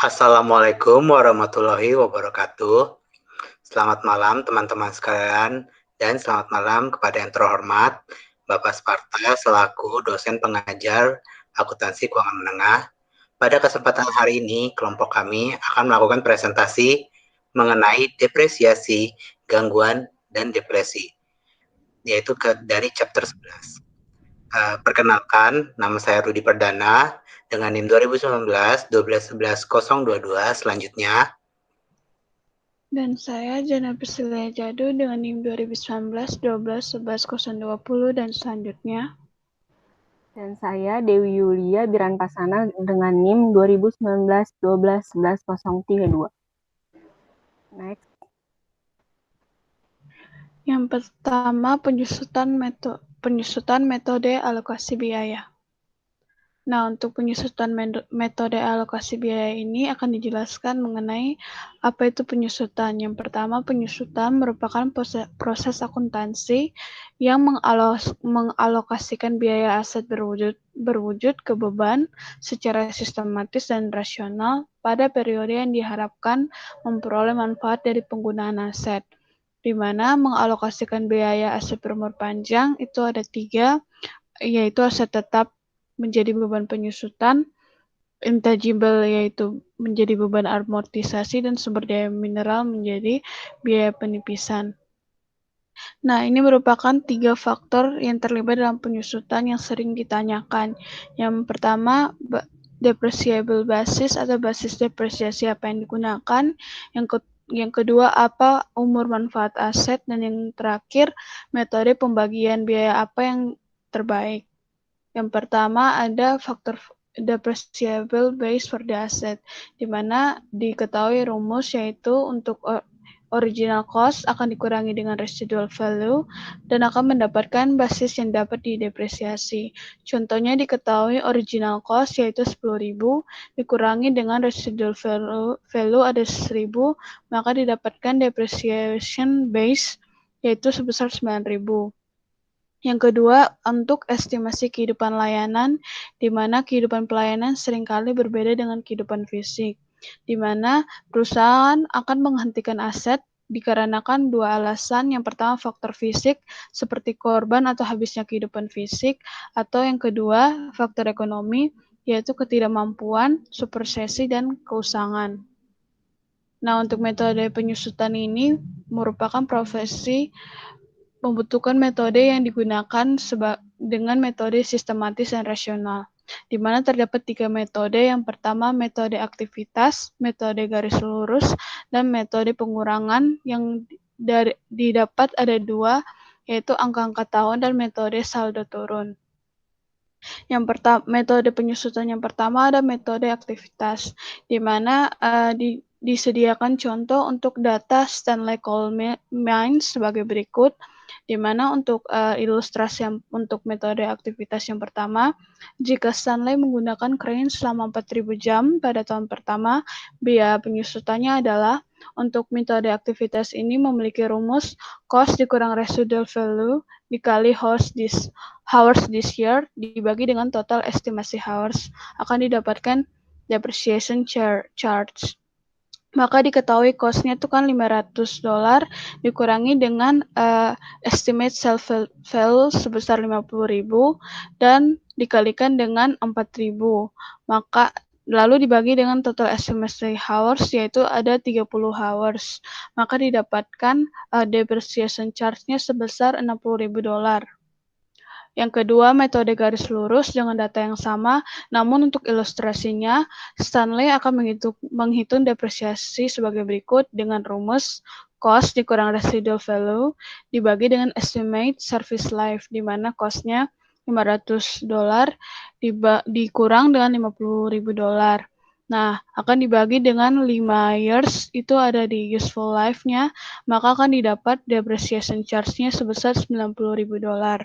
Assalamualaikum warahmatullahi wabarakatuh. Selamat malam teman-teman sekalian dan selamat malam kepada yang terhormat Bapak Sparta selaku dosen pengajar akuntansi keuangan menengah. Pada kesempatan hari ini, kelompok kami akan melakukan presentasi mengenai depresiasi, gangguan, dan depresi, yaitu dari chapter 11. Perkenalkan, nama saya Rudi Perdana dengan NIM 2019-1211-022. Selanjutnya, Dan saya Jana Priscilia Jadu dengan NIM 2019-12-11-020 dan selanjutnya. Dan saya Dewi Yulia Biranpasana dengan NIM 2019-12-11-032. Next. Yang pertama, penyusutan metode alokasi biaya. Nah, untuk penyusutan metode alokasi biaya ini akan dijelaskan mengenai apa itu penyusutan. Yang pertama, penyusutan merupakan proses akuntansi yang mengalokasikan biaya aset berwujud ke beban secara sistematis dan rasional pada periode yang diharapkan memperoleh manfaat dari penggunaan aset. Di mana mengalokasikan biaya aset berumur panjang itu ada 3, yaitu aset tetap menjadi beban penyusutan, intangible yaitu menjadi beban amortisasi, dan sumber daya mineral menjadi biaya penipisan. Nah, ini merupakan 3 faktor yang terlibat dalam penyusutan yang sering ditanyakan. Yang pertama, depreciable basis atau basis depresiasi apa yang digunakan. Yang kedua, apa umur manfaat aset. Dan yang terakhir, metode pembagian biaya apa yang terbaik. Yang pertama ada faktor depreciable base for the asset, di mana diketahui rumus yaitu untuk original cost akan dikurangi dengan residual value dan akan mendapatkan basis yang dapat didepresiasi. Contohnya diketahui original cost yaitu 10.000 dikurangi dengan residual value ada 1.000, maka didapatkan depreciation base yaitu sebesar 9.000. Yang kedua, untuk estimasi kehidupan layanan, di mana kehidupan pelayanan seringkali berbeda dengan kehidupan fisik, di mana perusahaan akan menghentikan aset dikarenakan 2 alasan. Yang pertama, faktor fisik, seperti korban atau habisnya kehidupan fisik, atau yang kedua, faktor ekonomi, yaitu ketidakmampuan, supersesi, dan keusangan. Nah, untuk metode penyusutan ini merupakan profesi membutuhkan metode yang digunakan dengan metode sistematis dan rasional, di mana terdapat 3 metode. Yang pertama, metode aktivitas, metode garis lurus, dan metode pengurangan. Yang didapat ada 2, yaitu angka-angka tahun dan metode saldo turun. Yang pertama, metode penyusutan yang pertama ada metode aktivitas, di mana disediakan contoh untuk data Stanley Coal Mines sebagai berikut, di mana untuk ilustrasi untuk metode aktivitas yang pertama, jika Stanley menggunakan crane selama 4.000 jam pada tahun pertama, biaya penyusutannya adalah, untuk metode aktivitas ini memiliki rumus cost dikurang residual value dikali hours this year dibagi dengan total estimasi hours akan didapatkan depreciation charge. Maka diketahui cost-nya itu kan $500 dikurangi dengan estimate sell value sebesar 50.000 dan dikalikan dengan 4.000. Maka lalu dibagi dengan total estimate hours yaitu ada 30 hours. Maka didapatkan depreciation charge-nya sebesar $60.000. Yang kedua, metode garis lurus dengan data yang sama, namun untuk ilustrasinya, Stanley akan menghitung depresiasi sebagai berikut dengan rumus cost dikurang residual value dibagi dengan estimate service life, di mana cost-nya $500 dikurang dengan $50.000. Nah, akan dibagi dengan 5 years, itu ada di useful life-nya, maka akan didapat depreciation charge-nya sebesar $90.000.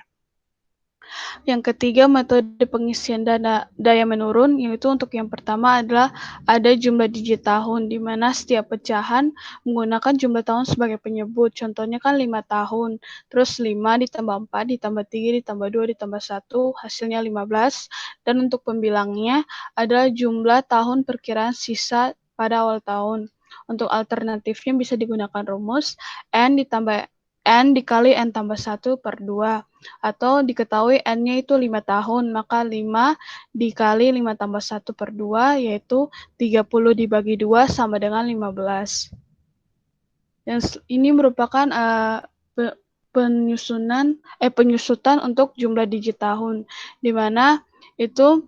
Yang ketiga, metode pengisian daya menurun, yaitu untuk yang pertama adalah ada jumlah digit tahun, di mana setiap pecahan menggunakan jumlah tahun sebagai penyebut. Contohnya kan 5 tahun, terus 5 ditambah 4, ditambah 3, ditambah 2, ditambah 1, hasilnya 15. Dan untuk pembilangnya adalah jumlah tahun perkiraan sisa pada awal tahun. Untuk alternatifnya bisa digunakan rumus N dikali N tambah 1 per 2. Atau diketahui N-nya itu 5 tahun, maka 5 dikali 5 tambah 1 per 2, yaitu 30 dibagi 2 sama dengan 15. Dan ini merupakan penyusutan untuk jumlah digit tahun, di mana itu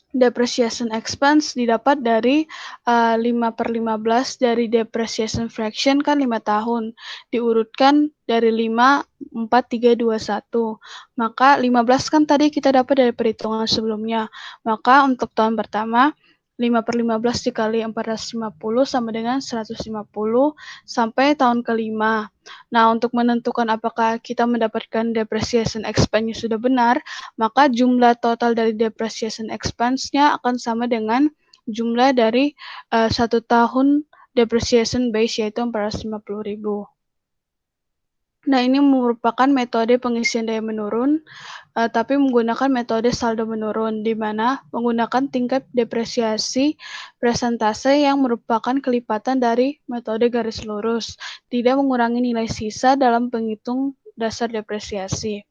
depreciation expense didapat dari 5/15 dari depreciation fraction kan 5 tahun, diurutkan dari 5, 4, 3, 2, 1. Maka 15 kan tadi kita dapat dari perhitungan sebelumnya. Maka untuk tahun pertama 5/15 dikali 450 sama dengan 150 sampai tahun kelima. Nah, untuk menentukan apakah kita mendapatkan depreciation expense-nya sudah benar, maka jumlah total dari depreciation expense-nya akan sama dengan jumlah dari 1 tahun depreciation base, yaitu 450.000. Nah, ini merupakan metode pengisian daya menurun, tapi menggunakan metode saldo menurun, di mana menggunakan tingkat depresiasi persentase yang merupakan kelipatan dari metode garis lurus, tidak mengurangi nilai sisa dalam penghitung dasar depresiasi.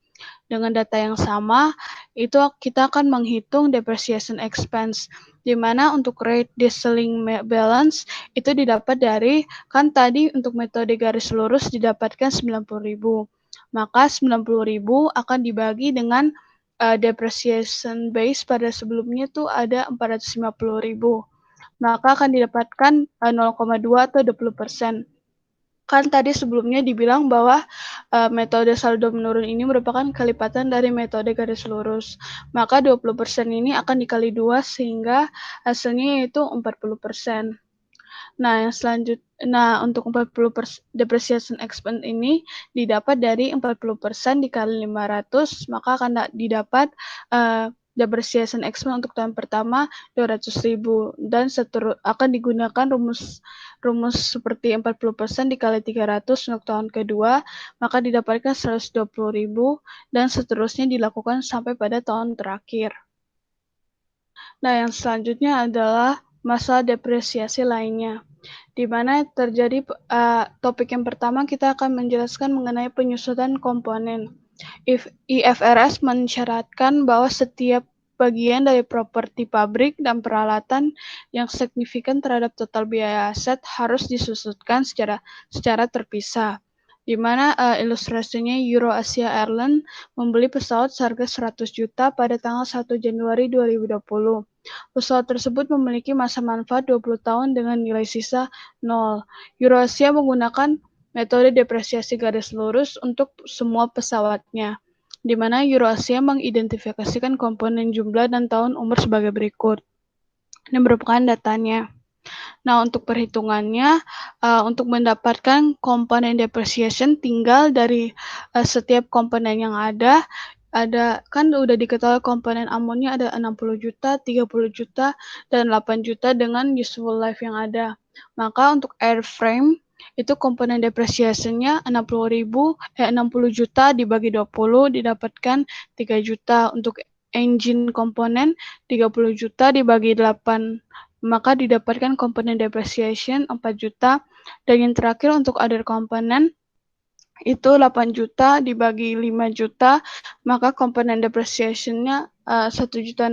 Dengan data yang sama, itu kita akan menghitung depreciation expense, di mana untuk rate distilling balance itu didapat dari, kan tadi untuk metode garis lurus didapatkan 90.000. Maka 90.000 akan dibagi dengan depreciation base pada sebelumnya tuh ada 450.000. Maka akan didapatkan 0,2 atau 20%. Kan tadi sebelumnya dibilang bahwa metode saldo menurun ini merupakan kelipatan dari metode garis lurus. Maka 20% ini akan dikali 2 sehingga hasilnya yaitu 40%. Nah, untuk 40% depreciation expense ini didapat dari 40% dikali 500, maka akan didapat depreciation expense untuk tahun pertama 200.000, dan akan digunakan rumus seperti 40% dikali 300 untuk tahun kedua, maka didapatkan 120.000, dan seterusnya dilakukan sampai pada tahun terakhir. Nah, yang selanjutnya adalah masalah depresiasi lainnya, di mana terjadi topik yang pertama kita akan menjelaskan mengenai penyusutan komponen. IFRS mensyaratkan bahwa setiap bagian dari properti pabrik dan peralatan yang signifikan terhadap total biaya aset harus disusutkan secara terpisah, di mana ilustrasinya EuroAsia Airlines membeli pesawat seharga 100 juta pada tanggal 1 Januari 2020. Pesawat tersebut memiliki masa manfaat 20 tahun dengan nilai sisa 0. EuroAsia menggunakan metode depresiasi garis lurus untuk semua pesawatnya, di mana EuroAsia mengidentifikasikan komponen jumlah dan tahun umur sebagai berikut. Ini merupakan datanya. Nah, untuk perhitungannya, untuk mendapatkan komponen depreciation tinggal dari setiap komponen yang ada kan udah diketahui komponen amonnya ada 60 juta, 30 juta, dan 8 juta dengan useful life yang ada. Maka untuk airframe, itu komponen depresiasinya 60 juta dibagi 20 didapatkan 3 juta. Untuk engine komponen 30 juta dibagi 8, maka didapatkan komponen depreciation 4 juta. Dan yang terakhir untuk other komponen itu 8 juta dibagi 5 juta, maka komponen depreciation-nya 1.600.000.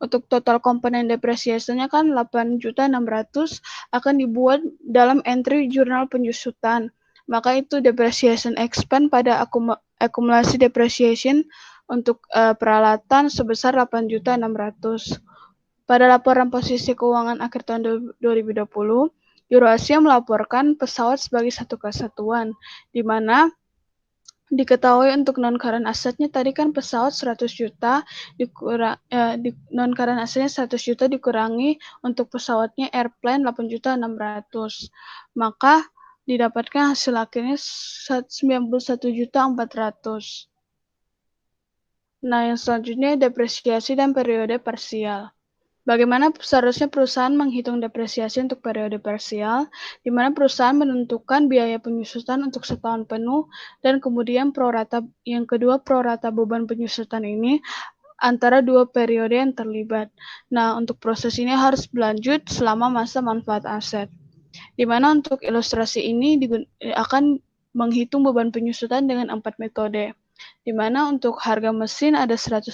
Untuk total komponen depreciation-nya kan 8.600.000 akan dibuat dalam entry jurnal penyusutan. Maka itu depreciation expense pada akumulasi depreciation untuk peralatan sebesar 8.600.000. Pada laporan posisi keuangan akhir tahun 2020, EuroAsia melaporkan pesawat sebagai satu kesatuan, di mana diketahui untuk non-current asetnya tadi kan pesawat 100 juta, non-current asetnya 100 juta dikurangi untuk pesawatnya airplane 8.600.000, maka didapatkan hasil akhirnya 91.400.000. Nah, yang selanjutnya depresiasi dan periode parsial. Bagaimana seharusnya perusahaan menghitung depresiasi untuk periode parsial, di mana perusahaan menentukan biaya penyusutan untuk setahun penuh, dan kemudian yang kedua prorata beban penyusutan ini antara dua periode yang terlibat. Nah, untuk proses ini harus berlanjut selama masa manfaat aset. Di mana untuk ilustrasi ini akan menghitung beban penyusutan dengan 4 metode. Di mana untuk harga mesin ada 150.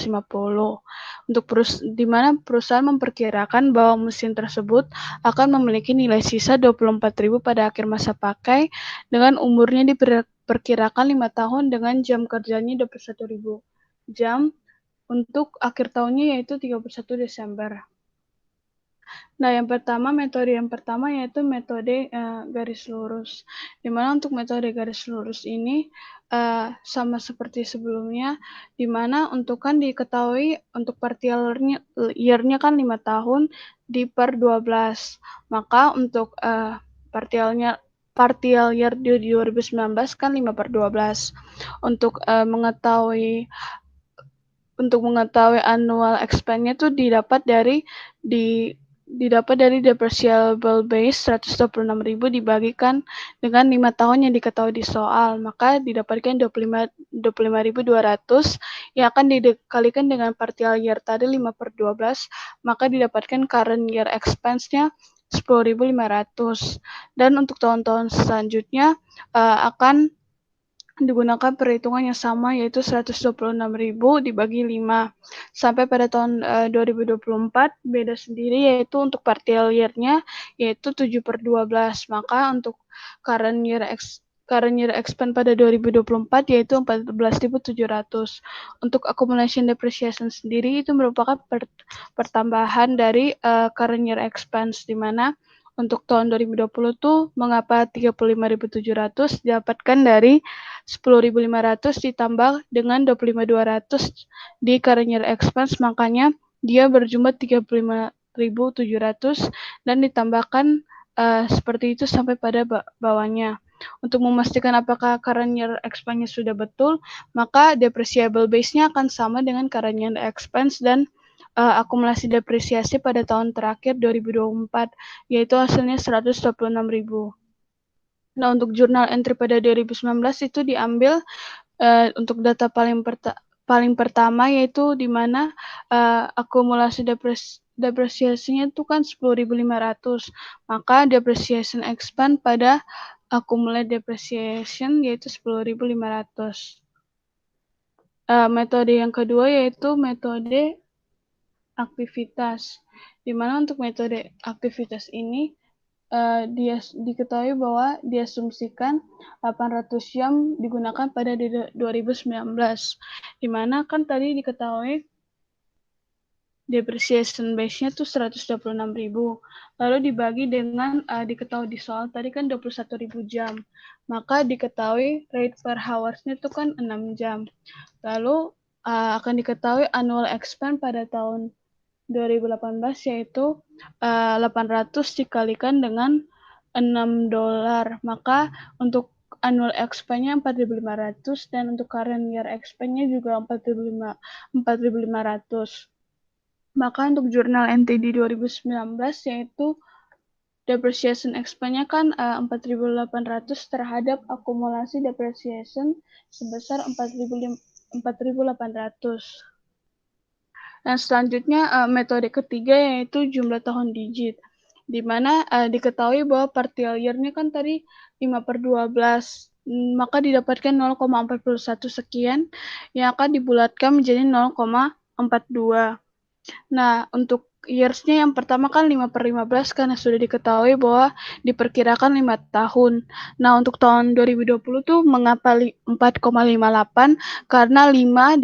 Di mana perusahaan memperkirakan bahwa mesin tersebut akan memiliki nilai sisa 24.000 pada akhir masa pakai dengan umurnya diperkirakan 5 tahun dengan jam kerjanya 21.000 jam untuk akhir tahunnya yaitu 31 Desember. Nah, metode yang pertama yaitu metode garis lurus. Di mana untuk metode garis lurus ini sama seperti sebelumnya, di mana untuk kan diketahui untuk partial year-nya kan 5 tahun di per 12. Maka untuk partial year di 2019 kan 5 per 12. Untuk mengetahui annual expense-nya itu didapat dari depreciable base 126.000 dibagikan dengan 5 tahun yang diketahui di soal, maka didapatkan 25.200 yang akan dikalikan dengan partial year tadi 5 per 12, maka didapatkan current year expense-nya 10.500. Dan untuk tahun-tahun selanjutnya akan digunakan perhitungan yang sama yaitu 126.000 dibagi 5 sampai pada tahun 2024 beda sendiri yaitu untuk partial year-nya yaitu 7 per 12, maka untuk current year expense pada 2024 yaitu 14.700. Untuk accumulation depreciation sendiri itu merupakan pertambahan dari current year expense, di mana untuk tahun 2020 tuh mengapa 35.700 didapatkan dari 10.500 ditambah dengan 25.200 di current year expense, makanya dia berjumlah 35.700 dan ditambahkan seperti itu sampai pada bawahnya. Untuk memastikan apakah current year expense-nya sudah betul, maka depreciable base-nya akan sama dengan current year expense dan akumulasi depresiasi pada tahun terakhir 2024, yaitu hasilnya 126.000. Nah, untuk jurnal entry pada 2019 itu diambil untuk data paling pertama yaitu di mana akumulasi depresiasinya itu kan 10.500, maka depreciation expense pada accumulated depreciation yaitu 10.500. Metode yang kedua yaitu metode aktivitas, di mana untuk metode aktivitas ini dia diketahui bahwa diasumsikan 800 jam digunakan pada 2019, di mana kan tadi diketahui depreciation base-nya tuh 126.000, lalu dibagi dengan diketahui di soal tadi kan 21.000 jam, maka diketahui rate per hours-nya itu kan 6 jam, lalu akan diketahui annual expense pada tahun 2018 yaitu 800 dikalikan dengan $6, maka untuk annual expense-nya 4.500 dan untuk current year expense-nya juga 4.500. Maka untuk jurnal NTD 2019 yaitu depreciation expense-nya kan 4.800 terhadap akumulasi depreciation sebesar 4.800. Dan selanjutnya metode ketiga yaitu jumlah tahun digit, di mana diketahui bahwa partial year-nya kan tadi 5 per 12, maka didapatkan 0,41 sekian yang akan dibulatkan menjadi 0,42. Nah, untuk years-nya yang pertama kan 5 per 15 karena sudah diketahui bahwa diperkirakan 5 tahun. Nah, untuk tahun 2020 tuh mengapa 4,58? Karena 5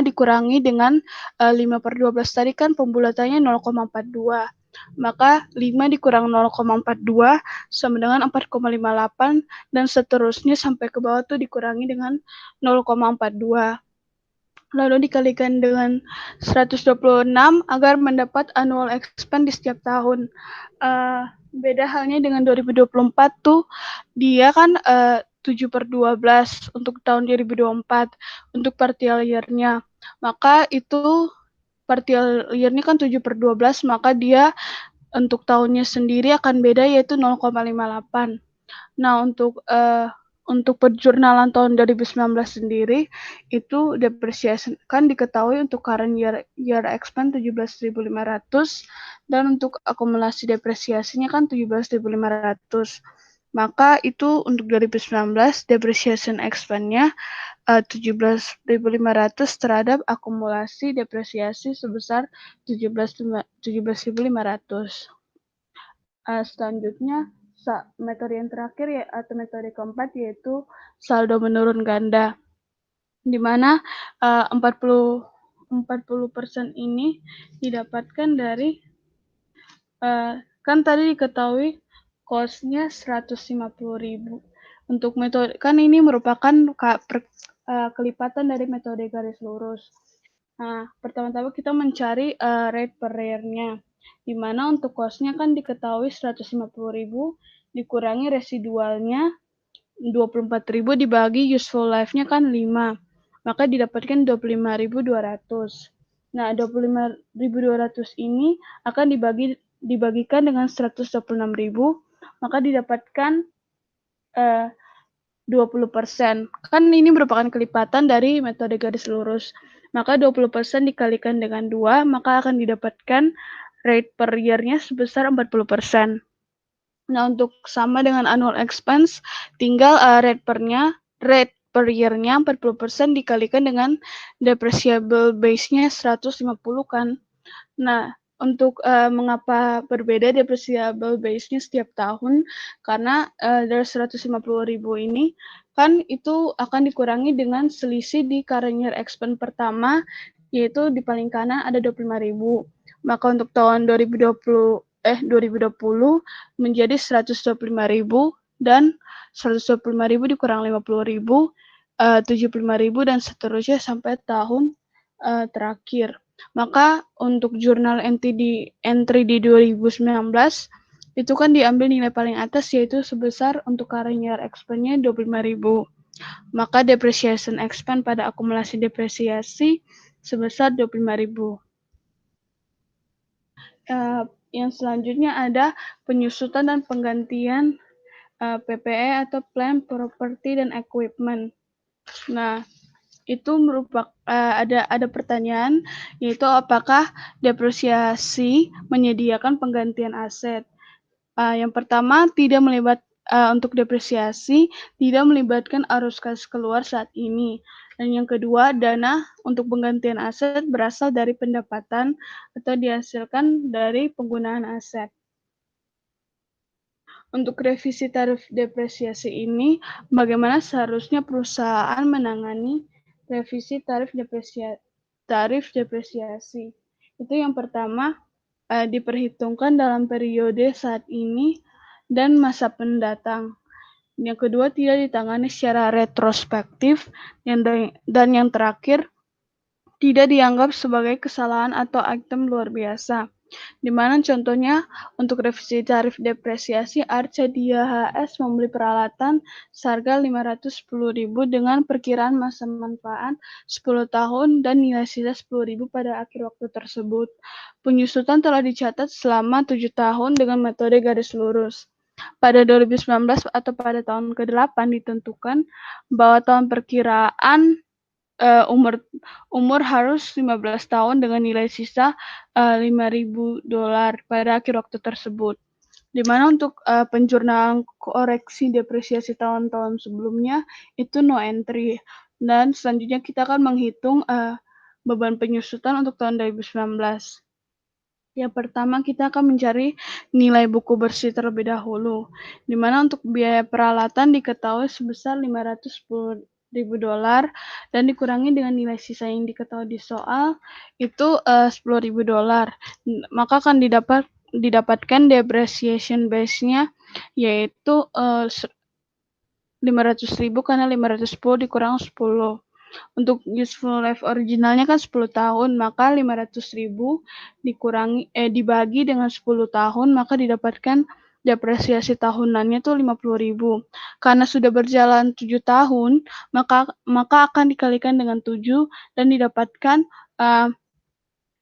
dikurangi dengan 5 per 12 tadi kan pembulatannya 0,42. Maka 5 dikurang 0,42 sama dengan 4,58 dan seterusnya sampai ke bawah tuh dikurangi dengan 0,42. Lalu dikalikan dengan 126 agar mendapat annual expense di setiap tahun. Beda halnya dengan 2024 tuh dia kan 7 per 12 untuk tahun 2024 untuk partial year-nya. Maka itu partial year-nya kan 7 per 12, maka dia untuk tahunnya sendiri akan beda yaitu 0,58. Nah, untuk untuk perjurnalan tahun 2019 sendiri itu depresiasi kan diketahui untuk current year expense 17.500 dan untuk akumulasi depresiasinya kan 17.500. Maka itu untuk 2019 depreciation expense-nya 17.500 terhadap akumulasi depresiasi sebesar 17.500. Selanjutnya metode yang terakhir atau metode keempat yaitu saldo menurun ganda, di mana 40% ini didapatkan dari kan tadi diketahui cost-nya 150.000. Untuk metode kan ini merupakan kelipatan dari metode garis lurus. Nah, pertama-tama kita mencari rate per year-nya, di mana untuk cost-nya kan diketahui 150.000 dikurangi residualnya 24.000 dibagi useful life-nya kan 5, maka didapatkan 25.200. Nah, 25.200 ini akan dibagikan dengan 126.000, maka didapatkan 20%. Kan ini merupakan kelipatan dari metode garis lurus. Maka 20% dikalikan dengan 2, maka akan didapatkan rate per year-nya sebesar 40%. Nah, untuk sama dengan annual expense, tinggal rate per year-nya 40% dikalikan dengan depreciable base-nya 150 kan. Nah, untuk mengapa berbeda depreciable base-nya setiap tahun, karena dari 150.000 ini kan itu akan dikurangi dengan selisih di current year expense pertama, yaitu di paling kanan ada 25.000. Maka untuk tahun 2020 menjadi 125.000 dan 125.000 dikurang 50.000, 75.000 dan seterusnya sampai tahun terakhir. Maka untuk jurnal entry di 2019 itu kan diambil nilai paling atas yaitu sebesar untuk current year expense-nya 25.000. Maka depreciation expense pada akumulasi depresiasi sebesar 25.000. Yang selanjutnya ada penyusutan dan penggantian PPE atau Plant, Property, dan Equipment. Nah, itu merupakan ada pertanyaan, yaitu apakah depresiasi menyediakan penggantian aset. Yang pertama, untuk depresiasi tidak melibatkan arus kas keluar saat ini. Dan yang kedua, dana untuk penggantian aset berasal dari pendapatan atau dihasilkan dari penggunaan aset. Untuk revisi tarif depresiasi ini, bagaimana seharusnya perusahaan menangani revisi tarif depresiasi. Itu yang pertama, diperhitungkan dalam periode saat ini dan masa pendatang. Yang kedua, tidak ditangani secara retrospektif, dan yang terakhir, tidak dianggap sebagai kesalahan atau item luar biasa. Di mana contohnya untuk revisi tarif depresiasi, Arcadia HS membeli peralatan seharga 510.000 dengan perkiraan masa manfaat 10 tahun dan nilai sisa 10.000 pada akhir waktu tersebut. Penyusutan telah dicatat selama 7 tahun dengan metode garis lurus. Pada 2019 atau pada tahun ke-8 ditentukan bahwa tahun perkiraan umur harus 15 tahun dengan nilai sisa $5.000 pada akhir waktu tersebut. Di mana untuk penjurnalan koreksi depresiasi tahun-tahun sebelumnya itu no entry. Dan selanjutnya kita akan menghitung beban penyusutan untuk tahun 2019. Yang pertama kita akan mencari nilai buku bersih terlebih dahulu, di mana untuk biaya peralatan diketahui sebesar $510.000 dan dikurangi dengan nilai sisa yang diketahui di soal itu $10.000. Maka akan didapatkan depreciation base-nya yaitu 500.000 karena 510 dikurang 10. Untuk useful life originalnya kan 10 tahun, maka 500.000 dibagi dengan 10 tahun, maka didapatkan depresiasi tahunannya tuh 50.000. Karena sudah berjalan 7 tahun, maka akan dikalikan dengan 7 dan didapatkan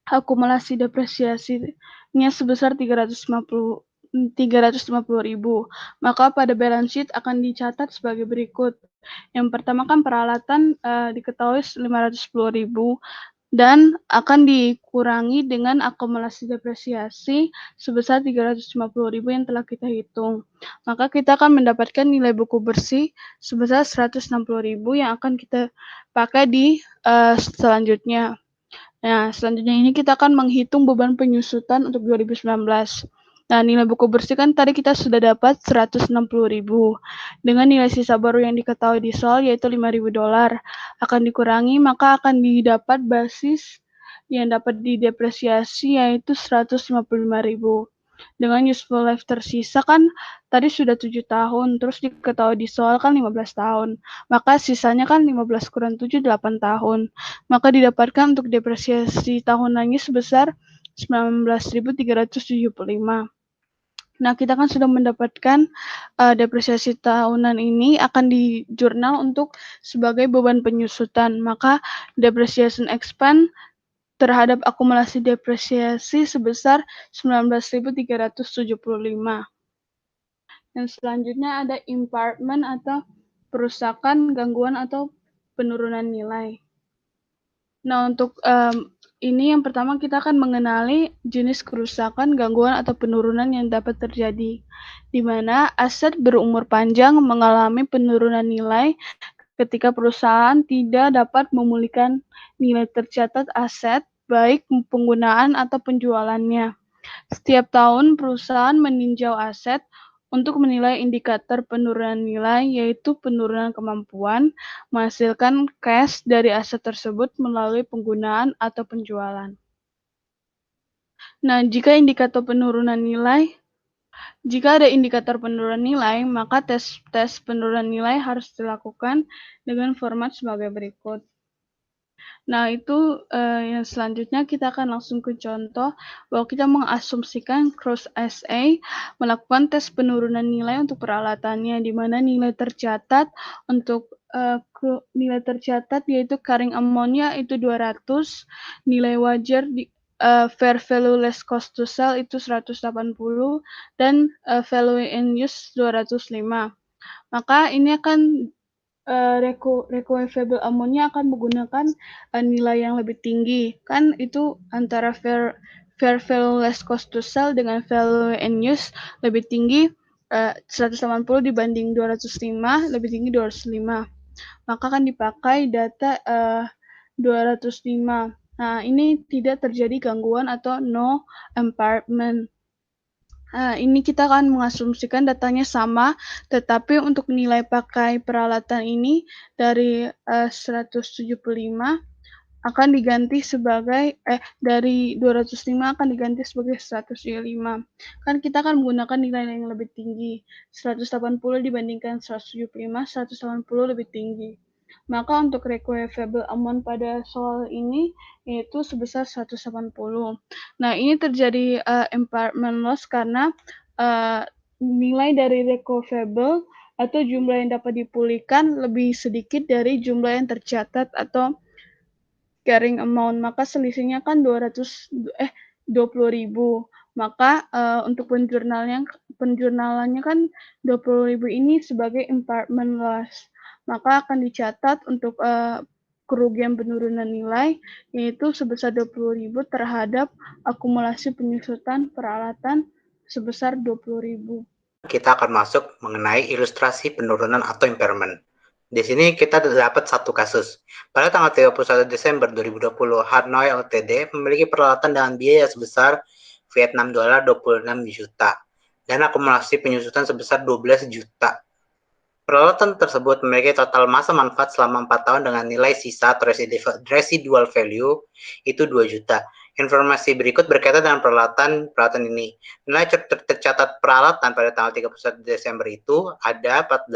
akumulasi depresiasinya sebesar 350.000 350.000. Maka pada balance sheet akan dicatat sebagai berikut. Yang pertama kan peralatan diketahui 510.000 dan akan dikurangi dengan akumulasi depresiasi sebesar 350.000 yang telah kita hitung. Maka kita akan mendapatkan nilai buku bersih sebesar 160.000 yang akan kita pakai di selanjutnya. Nah, selanjutnya ini kita akan menghitung beban penyusutan untuk 2019. Nah, nilai buku bersih kan tadi kita sudah dapat 160.000. Dengan nilai sisa baru yang diketahui di soal yaitu $5.000 akan dikurangi, maka akan didapat basis yang dapat didepresiasi yaitu 155.000. Dengan useful life tersisa kan tadi sudah 7 tahun, terus diketahui di soal kan 15 tahun. Maka sisanya kan 15 kurang 7, 8 tahun. Maka didapatkan untuk depresiasi tahunannya sebesar 19.375. Nah, kita kan sudah mendapatkan depresiasi tahunan ini akan di jurnal untuk sebagai beban penyusutan. Maka depreciation expense terhadap akumulasi depresiasi sebesar 19.375. Dan selanjutnya ada impairment atau perusakan, gangguan atau penurunan nilai. Nah, untuk ini yang pertama kita akan mengenali jenis kerusakan, gangguan atau penurunan yang dapat terjadi, di mana aset berumur panjang mengalami penurunan nilai ketika perusahaan tidak dapat memulihkan nilai tercatat aset, baik penggunaan atau penjualannya. Setiap tahun perusahaan meninjau aset untuk menilai indikator penurunan nilai, yaitu penurunan kemampuan menghasilkan cash dari aset tersebut melalui penggunaan atau penjualan. Nah, jika ada indikator penurunan nilai, maka tes penurunan nilai harus dilakukan dengan format sebagai berikut. Nah, itu yang selanjutnya kita akan langsung ke contoh bahwa kita mengasumsikan cross SA melakukan tes penurunan nilai untuk peralatannya, di mana nilai tercatat untuk nilai tercatat yaitu carrying amount-nya itu 200, nilai wajar di fair value less cost to sell itu 180 dan value in use 205. Maka ini akan recoverable amount-nya akan menggunakan nilai yang lebih tinggi. Kan itu antara fair value less cost to sell dengan value in use lebih tinggi 180 dibanding 205, lebih tinggi 205. Maka akan dipakai data 205. Nah, ini tidak terjadi gangguan atau no impairment. Ini kita akan mengasumsikan datanya sama, tetapi untuk nilai pakai peralatan ini dari 175 akan diganti sebagai dari 205 akan diganti sebagai 175. Kan kita akan menggunakan nilai yang lebih tinggi. 180 dibandingkan 175, 180 lebih tinggi. Maka untuk recoverable amount pada soal ini yaitu sebesar 180. Nah, ini terjadi impairment loss karena nilai dari recoverable atau jumlah yang dapat dipulihkan lebih sedikit dari jumlah yang tercatat atau carrying amount. Maka selisihnya kan 20.000. Maka untuk penjurnalannya kan 20.000 ini sebagai impairment loss. Maka akan dicatat untuk kerugian penurunan nilai yaitu sebesar 20.000 terhadap akumulasi penyusutan peralatan sebesar 20.000. Kita akan masuk mengenai ilustrasi penurunan atau impairment. Di sini kita dapat satu kasus. Pada tanggal 31 Desember 2020, Hanoi Ltd memiliki peralatan dengan biaya sebesar Vietnam dolar 26 juta dan akumulasi penyusutan sebesar 12 juta. Peralatan tersebut memiliki total masa manfaat selama 4 tahun dengan nilai sisa atau residual value itu 2 juta. Informasi berikut berkaitan dengan peralatan ini. Nilai tercatat peralatan pada tanggal 31 Desember itu ada 14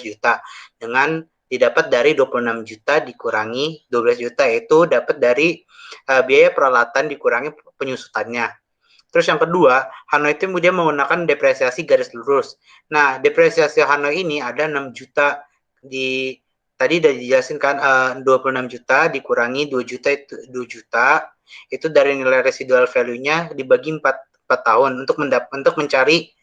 juta dengan didapat dari 26 juta dikurangi 12 juta itu dapat dari biaya peralatan dikurangi penyusutannya. Terus yang kedua, Hanoi itu kemudian menggunakan depresiasi garis lurus. Nah, depresiasi Hanoi ini ada 6 juta tadi udah dijelasin kan 26 juta dikurangi 2 juta itu 2 juta itu dari nilai residual value-nya dibagi 4 4 tahun untuk mencari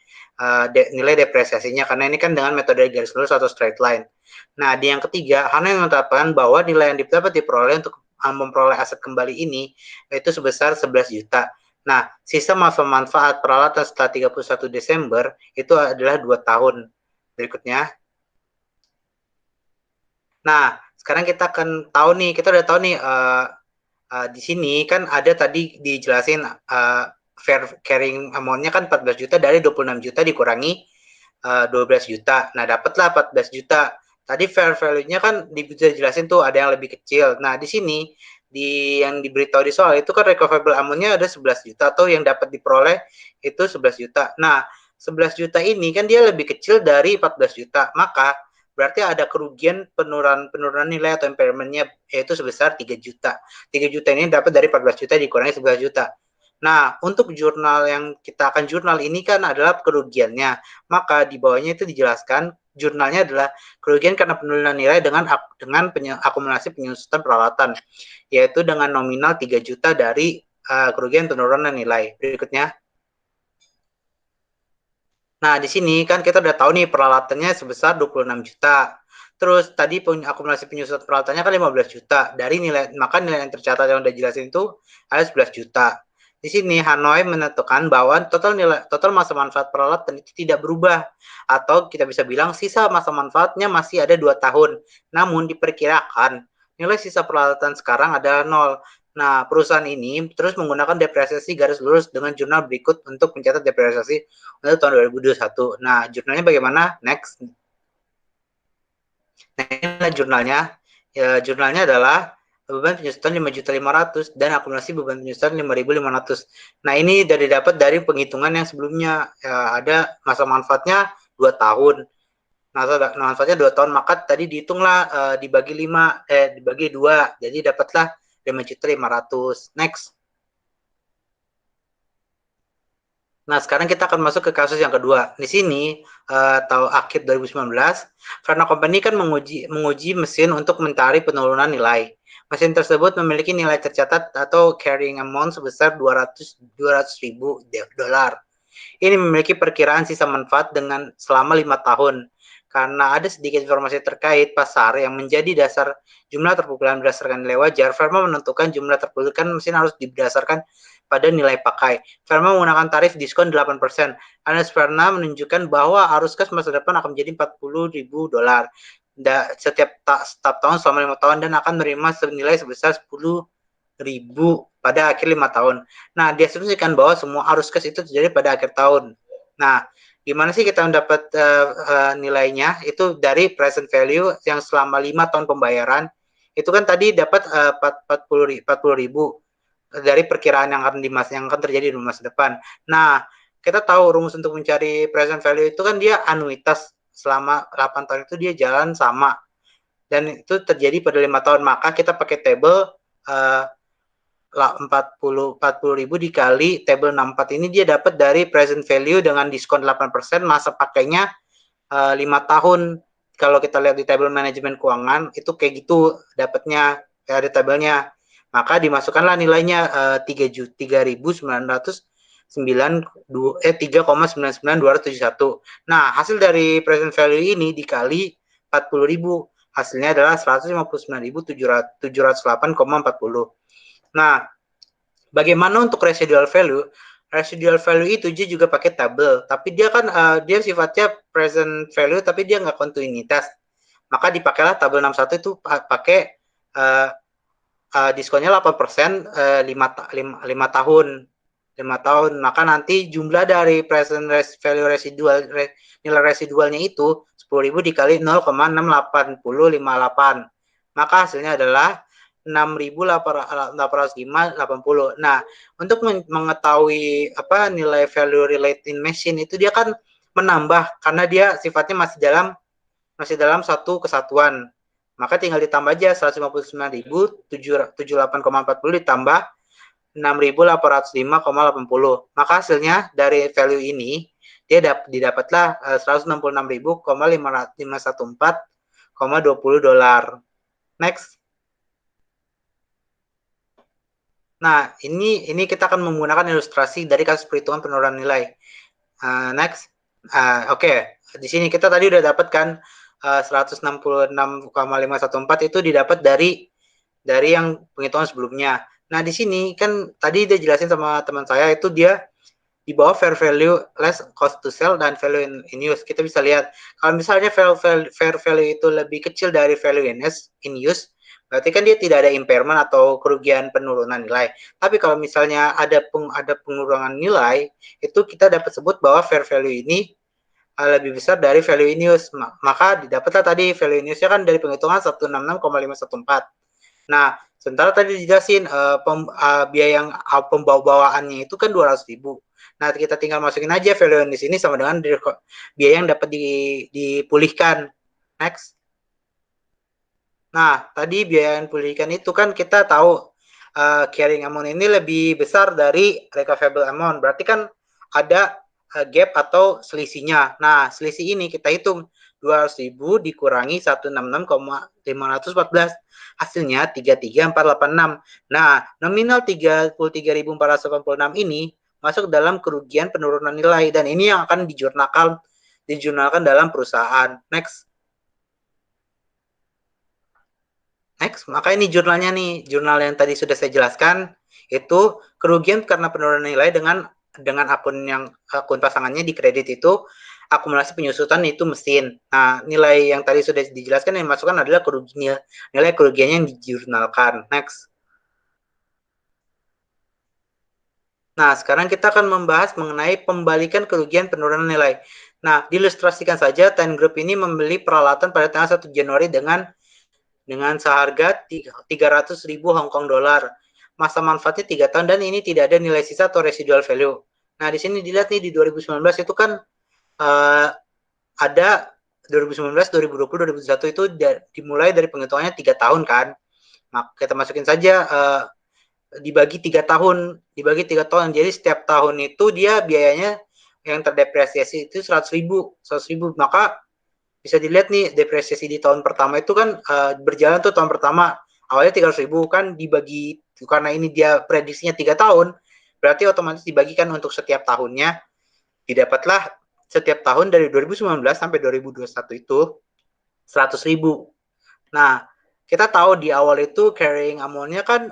nilai depresiasinya, karena ini kan dengan metode garis lurus atau straight line. Nah, di yang ketiga, Hanoi menetapkan bahwa nilai yang dapat diperoleh untuk memperoleh aset kembali ini itu sebesar 11 juta. Nah, sisa masa manfaat peralatan setelah 31 Desember itu adalah 2 tahun. Berikutnya. Nah, sekarang kita akan tahu nih, kita udah tahu nih di sini kan ada tadi dijelasin fair carrying amount-nya kan 14 juta dari 26 juta dikurangi 12 juta. Nah, dapatlah 14 juta. Tadi fair value-nya kan bisa dijelasin tuh ada yang lebih kecil. Nah, di sini yang diberitahu di soal itu kan recoverable amount-nya ada 11 juta atau yang dapat diperoleh itu 11 juta. Nah, 11 juta ini kan dia lebih kecil dari 14 juta. Maka berarti ada kerugian penurunan nilai atau impairment-nya yaitu sebesar 3 juta. 3 juta ini dapat dari 14 juta dikurangi 11 juta. Nah, untuk jurnal yang kita akan jurnal ini kan adalah kerugiannya. Maka di bawahnya itu dijelaskan jurnalnya adalah kerugian karena penurunan nilai dengan akumulasi penyusutan peralatan, yaitu dengan nominal 3 juta dari kerugian penurunan nilai. Berikutnya. Nah, di sini kan kita udah tahu nih peralatannya sebesar 26 juta. Terus tadi akumulasi penyusutan peralatannya kan 15 juta. Dari nilai, maka nilai yang tercatat yang udah jelasin itu ada 11 juta. Di sini Hanoi menentukan bahwa total masa manfaat peralatan itu tidak berubah, atau kita bisa bilang sisa masa manfaatnya masih ada 2 tahun. Namun diperkirakan nilai sisa peralatan sekarang adalah 0. Nah, perusahaan ini terus menggunakan depresiasi garis lurus dengan jurnal berikut untuk mencatat depresiasi untuk tahun 2021. Nah, jurnalnya bagaimana? Next. Nah, inilah jurnalnya. Ya, jurnalnya adalah beban penyusutan 5.500.000 dan akumulasi beban penyusutan 5.500. Nah, ini dari dapat dari penghitungan yang sebelumnya. Ya, ada masa manfaatnya 2 tahun. Masa manfaatnya 2 tahun, maka tadi dihitunglah dibagi 2. Jadi dapatlah 5.500.000. Next. Nah, sekarang kita akan masuk ke kasus yang kedua. Di sini, tahun akhir 2019, Frana Company kan menguji mesin untuk mencari penurunan nilai. Mesin tersebut memiliki nilai tercatat atau carrying amount sebesar 200.000 dolar. Ini memiliki perkiraan sisa manfaat dengan selama 5 tahun. Karena ada sedikit informasi terkait pasar yang menjadi dasar jumlah terpukulan berdasarkan nilai wajar, firma menentukan jumlah terpukulan mesin harus didasarkan pada nilai pakai. Firma menggunakan tarif diskon 8%. Analis Firma menunjukkan bahwa arus kas masa depan akan menjadi 40.000 dolar setiap tahun selama 5 tahun dan akan menerima senilai sebesar 10.000 pada akhir 5 tahun. Nah, diasumsikan bahwa semua arus kas itu terjadi pada akhir tahun. Nah, gimana sih kita mendapat nilainya? Itu dari present value yang selama 5 tahun pembayaran. Itu kan tadi dapat 40.000 dari perkiraan yang akan terjadi di masa depan. Nah, kita tahu rumus untuk mencari present value itu kan dia anuitas selama 8 tahun itu dia jalan sama. Dan itu terjadi pada 5 tahun. Maka kita pakai table 40.000 dikali table 64 ini dia dapat dari present value dengan diskon 8%, masa pakainya 5 tahun. Kalau kita lihat di table manajemen keuangan itu kayak gitu dapatnya, ada tabelnya. Maka dimasukkanlah nilainya 3,99271. Nah, hasil dari present value ini dikali 40.000, hasilnya adalah 159.708,40. Nah, bagaimana untuk residual value? Residual value itu dia juga pakai tabel, tapi dia kan dia sifatnya present value, tapi dia nggak kontinuitas. Maka dipakailah tabel 61 itu pakai diskonnya 8%, 5 tahun. 5 tahun. Maka nanti jumlah dari present value residual, nilai residualnya itu 10.000 dikali 0,68058. Maka hasilnya adalah 6.805,80. Nah, untuk mengetahui apa nilai value related machine itu dia kan menambah karena dia sifatnya masih dalam satu kesatuan. Maka tinggal ditambah aja 159.078,40 ditambah 6.805,80. Maka hasilnya dari value ini dia didapatlah 166.514,20 dolar. Next. Nah, ini kita akan menggunakan ilustrasi dari kasus perhitungan penurunan nilai. Next. Oke. Di sini kita tadi udah dapat kan 166,514 itu didapat dari yang penghitungan sebelumnya. Nah, di sini kan tadi dia jelasin sama teman saya itu dia di bawah fair value less cost to sell dan value in use. Kita bisa lihat kalau misalnya fair value itu lebih kecil dari value in use, berarti kan dia tidak ada impairment atau kerugian penurunan nilai. Tapi kalau misalnya ada pengurangan nilai, itu kita dapat sebut bahwa fair value ini lebih besar dari value in use. Maka didapatlah tadi value in use-nya kan dari penghitungan 166,514. Nah, sementara tadi dijelasin biaya yang pembawaannya itu kan 200.000. Nah, kita tinggal masukin aja value di sini sama dengan biaya yang dapat dipulihkan. Next. Nah, tadi biaya yang dipulihkan itu kan kita tahu carrying amount ini lebih besar dari recoverable amount. Berarti kan ada gap atau selisihnya. Nah, selisih ini kita hitung 200.000 dikurangi 166,514. Hasilnya 33.486. Nah, nominal 33.486 ini masuk dalam kerugian penurunan nilai dan ini yang akan dijurnalkan dalam perusahaan. Next. Maka ini jurnalnya nih, jurnal yang tadi sudah saya jelaskan itu kerugian karena penurunan nilai dengan akun pasangannya di kredit itu akumulasi penyusutan itu mesin. Nah, nilai yang tadi sudah dijelaskan yang dimasukkan adalah nilai kerugiannya yang dijurnalkan. Next. Nah, sekarang kita akan membahas mengenai pembalikan kerugian penurunan nilai. Nah, diilustrasikan saja, Ten Group ini membeli peralatan pada tanggal 1 Januari dengan seharga 300.000 Hong Kong dollar. Masa manfaatnya 3 tahun dan ini tidak ada nilai sisa atau residual value. Nah, di sini dilihat nih di 2019 itu kan ada 2019, 2020, 2021 itu dimulai dari penghitungannya 3 tahun kan. Nah, kita masukin saja dibagi 3 tahun. Jadi setiap tahun itu dia biayanya yang terdepresiasi itu 100.000. Maka bisa dilihat nih depresiasi di tahun pertama itu kan berjalan tuh tahun pertama awalnya 300.000 kan dibagi karena ini dia prediksinya 3 tahun berarti otomatis dibagikan untuk setiap tahunnya didapatlah setiap tahun dari 2019 sampai 2021 itu 100.000. Nah, kita tahu di awal itu carrying amount-nya kan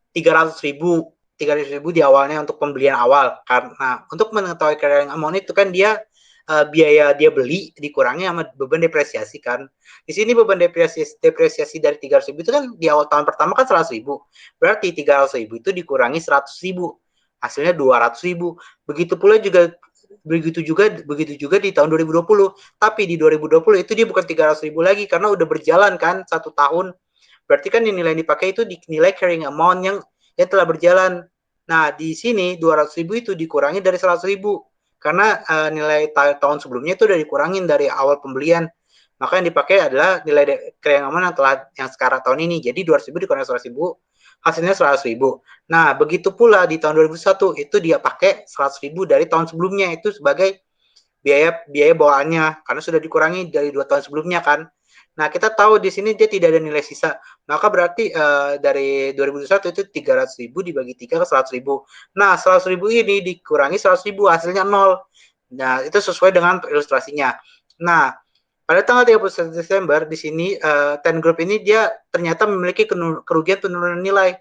300.000 di awalnya untuk pembelian awal. Karena untuk mengetahui carrying amount itu kan dia biaya dia beli dikurangi sama beban depresiasi kan. Di sini beban depresiasi dari 300.000 itu kan di awal tahun pertama kan 100.000. Berarti 300.000 itu dikurangi 100.000. Hasilnya 200.000. Begitu juga di tahun 2020. Tapi di 2020 itu dia bukan 300.000 lagi karena udah berjalan kan 1 tahun. Berarti kan nilai yang dipakai itu nilai carrying amount yang telah berjalan. Nah, di sini 200.000 itu dikurangi dari 100.000 karena nilai tahun sebelumnya itu udah dikurangin dari awal pembelian. Maka yang dipakai adalah nilai carrying amount yang sekarang tahun ini. Jadi 200.000 dikurangi 100.000, hasilnya 100.000. Nah, begitu pula di tahun 2001 itu dia pakai 100.000 dari tahun sebelumnya itu sebagai biaya bawaannya karena sudah dikurangi dari 2 tahun sebelumnya kan. Nah, kita tahu di sini dia tidak ada nilai sisa. Maka berarti dari 2021 itu 300.000 dibagi 3 ke 100.000. Nah, 100.000 ini dikurangi 100.000 hasilnya 0. Nah, itu sesuai dengan ilustrasinya. Nah, pada tanggal 31 Desember di sini Ten Group ini dia ternyata memiliki kerugian penurunan nilai.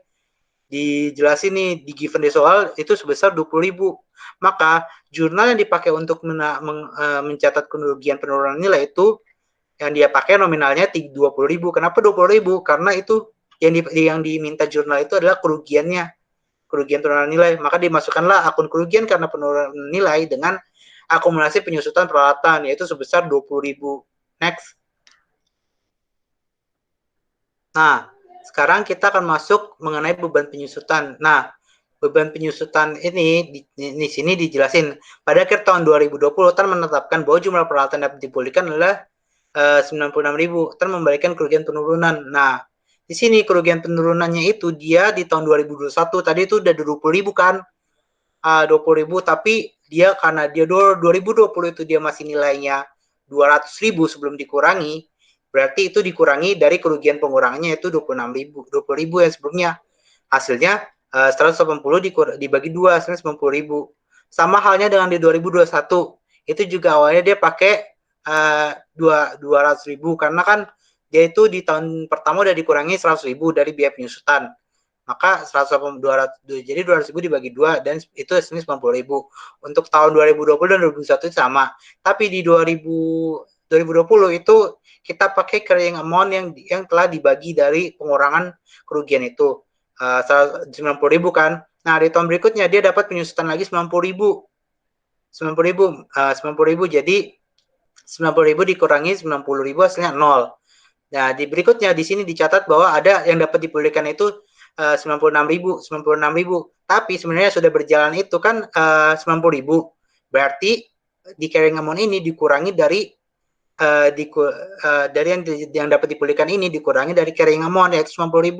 Dijelasin nih di given di soal itu sebesar 20.000. Maka jurnal yang dipakai untuk mencatat kerugian penurunan nilai itu yang dia pakai nominalnya 20.000. Kenapa 20.000? Karena itu yang diminta jurnal itu adalah kerugian penurunan nilai. Maka dimasukkanlah akun kerugian karena penurunan nilai dengan akumulasi penyusutan peralatan yaitu sebesar 20.000. Next. Nah, sekarang kita akan masuk mengenai beban penyusutan. Nah, beban penyusutan ini di sini dijelasin. Pada akhir tahun 2020, TAN menetapkan bahwa jumlah peralatan dapat dipulihkan adalah 96.000. TAN memberikan kerugian penurunan. Nah, di sini kerugian penurunannya itu dia di tahun 2021 tadi itu udah 20.000 kan. 20.000 tapi dia karena dia 2020 itu dia masih nilainya 200.000 sebelum dikurangi. Berarti itu dikurangi dari kerugian pengurangannya itu 20.000 yang sebelumnya. Hasilnya 180 dibagi 2, hasilnya 90.000. Sama halnya dengan di 2021. Itu juga awalnya dia pakai 200.000 karena kan dia itu di tahun pertama udah dikurangi 100.000 dari biaya penyusutan. Maka 200, jadi 200.000 dibagi 2 dan itu hasilnya 90.000. Untuk tahun 2020 dan 2021 sama. Tapi di 2020 itu kita pakai carrying amount yang telah dibagi dari pengurangan kerugian itu. 90.000 kan. Nah, di tahun berikutnya dia dapat penyusutan lagi 90.000. 90.000 jadi 90.000 dikurangi 90.000 hasilnya 0. Nah, di berikutnya di sini dicatat bahwa ada yang dapat dipulihkan itu 96.000. Tapi sebenarnya sudah berjalan itu kan 90.000. Berarti di carrying amount ini dikurangi dari dari yang dapat dipulihkan ini dikurangi dari carrying amount yaitu 90.000.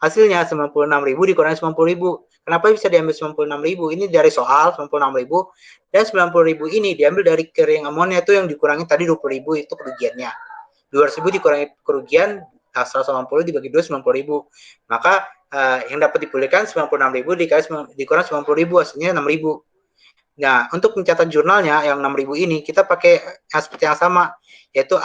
Hasilnya 96.000 dikurangi 90.000. Kenapa bisa diambil 96.000? Ini dari soal 96.000 dan 90.000 ini diambil dari carrying amount-nya itu yang dikurangi tadi 20.000 itu kerugiannya. 200.000 dikurangi kerugian 180 dibagi 2 90.000. Maka yang dapat dipulihkan 96.000 dikurangi 90.000 hasilnya 6.000. Nah, untuk mencatat jurnalnya yang 6.000 ini kita pakai seperti yang sama yaitu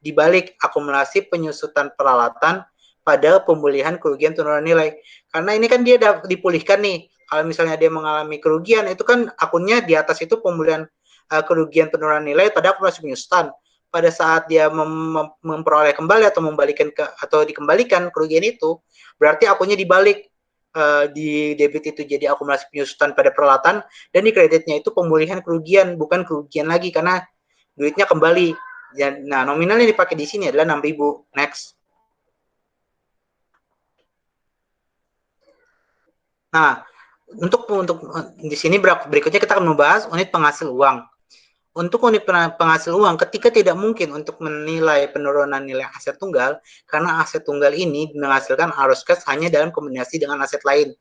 dibalik akumulasi penyusutan peralatan pada pemulihan kerugian penurunan nilai. Karena ini kan dia dipulihkan nih. Kalau misalnya dia mengalami kerugian, itu kan akunnya di atas itu pemulihan kerugian penurunan nilai pada akumulasi penyusutan. Pada saat dia memperoleh kembali atau membalikan atau dikembalikan kerugian itu, berarti akunnya dibalik. Di debit itu jadi akumulasi penyusutan pada peralatan dan di kreditnya itu pemulihan kerugian, bukan kerugian lagi karena duitnya kembali. Nah, nominalnya dipakai di sini adalah 6.000. Next. Nah, untuk di sini berikutnya kita akan membahas unit penghasil uang. Untuk unit penghasil uang, ketika tidak mungkin untuk menilai penurunan nilai aset tunggal, karena aset tunggal ini menghasilkan arus kas hanya dalam kombinasi dengan aset lain.